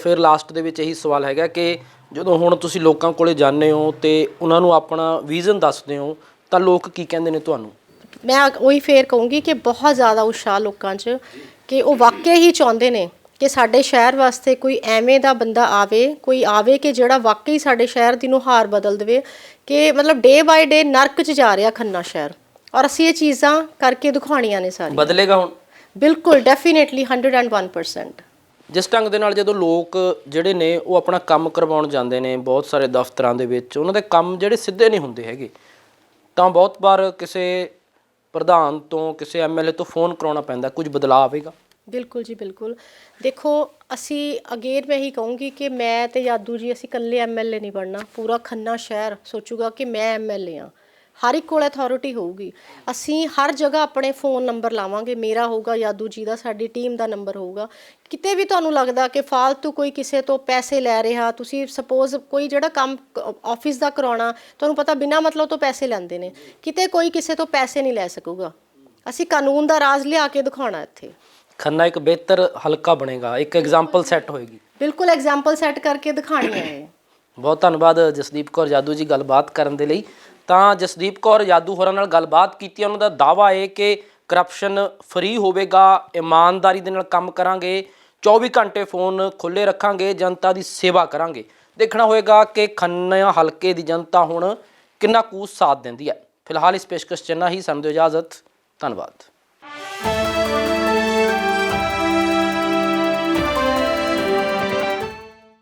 ਫਿਰ ਲਾਸਟ ਦੇ ਵਿੱਚ ਇਹੀ ਸਵਾਲ ਹੈਗਾ ਕਿ ਜਦੋਂ ਹੁਣ ਤੁਸੀਂ ਲੋਕਾਂ ਕੋਲੇ ਜਾਂਦੇ ਹੋ ਤੇ ਉਹਨਾਂ ਨੂੰ ਆਪਣਾ ਵਿਜ਼ਨ ਦੱਸਦੇ ਹੋ, ਤਾਂ ਲੋਕ ਕੀ ਕਹਿੰਦੇ ਨੇ ਤੁਹਾਨੂੰ? ਮੈਂ ਉਹੀ ਫੇਰ ਕਹੂੰਗੀ ਕਿ ਬਹੁਤ ਜ਼ਿਆਦਾ ਉਤਸ਼ਾਹ ਲੋਕਾਂ 'ਚ, ਕਿ ਉਹ ਵਾਕਈ ਹੀ ਚਾਹੁੰਦੇ ਨੇ ਕਿ ਸਾਡੇ ਸ਼ਹਿਰ ਵਾਸਤੇ ਕੋਈ ਐਵੇਂ ਦਾ ਬੰਦਾ ਆਵੇ ਕਿ ਜਿਹੜਾ ਵਾਕਈ ਸਾਡੇ ਸ਼ਹਿਰ ਦੀ ਨੁਹਾਰ ਬਦਲ ਦੇਵੇ। ਕਿ ਮਤਲਬ ਡੇ ਬਾਏ ਡੇ ਨਰਕ 'ਚ ਜਾ ਰਿਹਾ ਖੰਨਾ ਸ਼ਹਿਰ, ਔਰ ਅਸੀਂ ਇਹ ਚੀਜ਼ਾਂ ਕਰਕੇ ਦਿਖਾਉਣੀਆਂ ਨੇ ਸਾਰੀਆਂ। ਬਦਲੇਗਾ ਹੁਣ? ਬਿਲਕੁਲ, ਡੈਫੀਨੇਟਲੀ 101%। ਜਿਸ ਢੰਗ ਦੇ ਨਾਲ ਜਦੋਂ ਲੋਕ ਜਿਹੜੇ ਨੇ ਉਹ ਆਪਣਾ ਕੰਮ ਕਰਵਾਉਣ ਜਾਂਦੇ ਨੇ ਬਹੁਤ ਸਾਰੇ ਦਫ਼ਤਰਾਂ ਦੇ ਵਿੱਚ, ਉਹਨਾਂ ਦੇ ਕੰਮ ਜਿਹੜੇ ਸਿੱਧੇ ਨਹੀਂ ਹੁੰਦੇ ਹੈਗੇ, ਤਾਂ ਬਹੁਤ ਵਾਰ ਕਿਸੇ ਪ੍ਰਧਾਨ ਤੋਂ, ਕਿਸੇ ਐਮਐਲਏ ਤੋਂ ਫੋਨ ਕਰਾਉਣਾ ਪੈਂਦਾ। ਕੁਝ ਬਦਲਾਅ ਆਵੇਗਾ? ਬਿਲਕੁਲ ਜੀ, ਬਿਲਕੁਲ। ਦੇਖੋ, ਅਸੀਂ ਅਗੇਨ ਮੈਂ ਇਹੀ ਕਹੂੰਗੀ ਕਿ ਮੈਂ ਤੇ ਯਾਦੂ ਜੀ ਅਸੀਂ ਇਕੱਲੇ ਐਮਐਲਏ ਨਹੀਂ ਬਣਨਾ। ਪੂਰਾ ਖੰਨਾ ਸ਼ਹਿਰ ਸੋਚੂਗਾ ਕਿ ਮੈਂ ਐਮਐਲਏ ਹਾਂ। ਹਰ ਇੱਕ ਕੋਲ ਅਥਾਰਟੀ ਹੋਊਗੀ। ਅਸੀਂ ਹਰ ਜਗ੍ਹਾ ਆਪਣੇ ਫੋਨ ਨੰਬਰ ਲਾਵਾਂਗੇ। ਮੇਰਾ ਹੋਊਗਾ, ਯਾਦੂ ਜੀ ਦਾ, ਸਾਡੀ ਟੀਮ ਦਾ ਨੰਬਰ ਹੋਊਗਾ। ਕਿਤੇ ਵੀ ਤੁਹਾਨੂੰ ਲੱਗਦਾ ਕਿ ਫਾਲਤੂ ਕੋਈ ਕਿਸੇ ਤੋਂ ਪੈਸੇ ਲੈ ਰਿਹਾ, ਤੁਸੀਂ ਸਪੋਜ਼ ਕੋਈ ਜਿਹੜਾ ਕੰਮ ਆਫਿਸ ਦਾ ਕਰਾਉਣਾ, ਤੁਹਾਨੂੰ ਪਤਾ ਬਿਨਾਂ ਮਤਲਬ ਤੋਂ ਪੈਸੇ ਲੈਂਦੇ ਨੇ, ਕਿਤੇ ਕੋਈ ਕਿਸੇ ਤੋਂ ਪੈਸੇ ਨਹੀਂ ਲੈ ਸਕੂਗਾ। ਅਸੀਂ ਕਾਨੂੰਨ ਦਾ ਰਾਜ ਲਿਆ ਕੇ ਦਿਖਾਉਣਾ ਇੱਥੇ। ਖੰਨਾ ਇੱਕ ਬਿਹਤਰ ਹਲਕਾ ਬਣੇਗਾ, ਇੱਕ ਐਗਜ਼ਾਮਪਲ ਸੈੱਟ ਹੋਏਗੀ। ਬਿਲਕੁਲ, ਐਗਜ਼ਾਮਪਲ ਸੈੱਟ ਕਰਕੇ ਦਿਖਾਣੀ ਹੈ। ਬਹੁਤ ਧੰਨਵਾਦ ਜਸਦੀਪ ਕੌਰ ਯਾਦੂ ਜੀ ਗੱਲਬਾਤ ਕਰਨ ਦੇ ਲਈ। ਤਾਂ ਜਸਦੀਪ ਕੌਰ ਯਾਦੂ ਹੋਰਾਂ ਨਾਲ ਗੱਲਬਾਤ ਕੀਤੀ। ਉਹਨਾਂ ਦਾ ਦਾਅਵਾ ਹੈ ਕਿ ਕਰਪਸ਼ਨ ਫਰੀ ਹੋਵੇਗਾ, ਇਮਾਨਦਾਰੀ ਦੇ ਨਾਲ ਕੰਮ ਕਰਾਂਗੇ, 24 ਘੰਟੇ ਫੋਨ ਖੁੱਲ੍ਹੇ ਰੱਖਾਂਗੇ, ਜਨਤਾ ਦੀ ਸੇਵਾ ਕਰਾਂਗੇ। ਦੇਖਣਾ ਹੋਏਗਾ ਕਿ ਖੰਨਾ ਹਲਕੇ ਦੀ ਜਨਤਾ ਹੁਣ ਕਿੰਨਾ ਕੁ ਸਾਥ ਦਿੰਦੀ ਹੈ। ਫਿਲਹਾਲ ਇਸ ਪੇਸ਼ਕਸ਼ 'ਚ ਇੰਨਾ ਹੀ। ਸਾਨੂੰ ਦਿਓ ਇਜਾਜ਼ਤ। ਧੰਨਵਾਦ।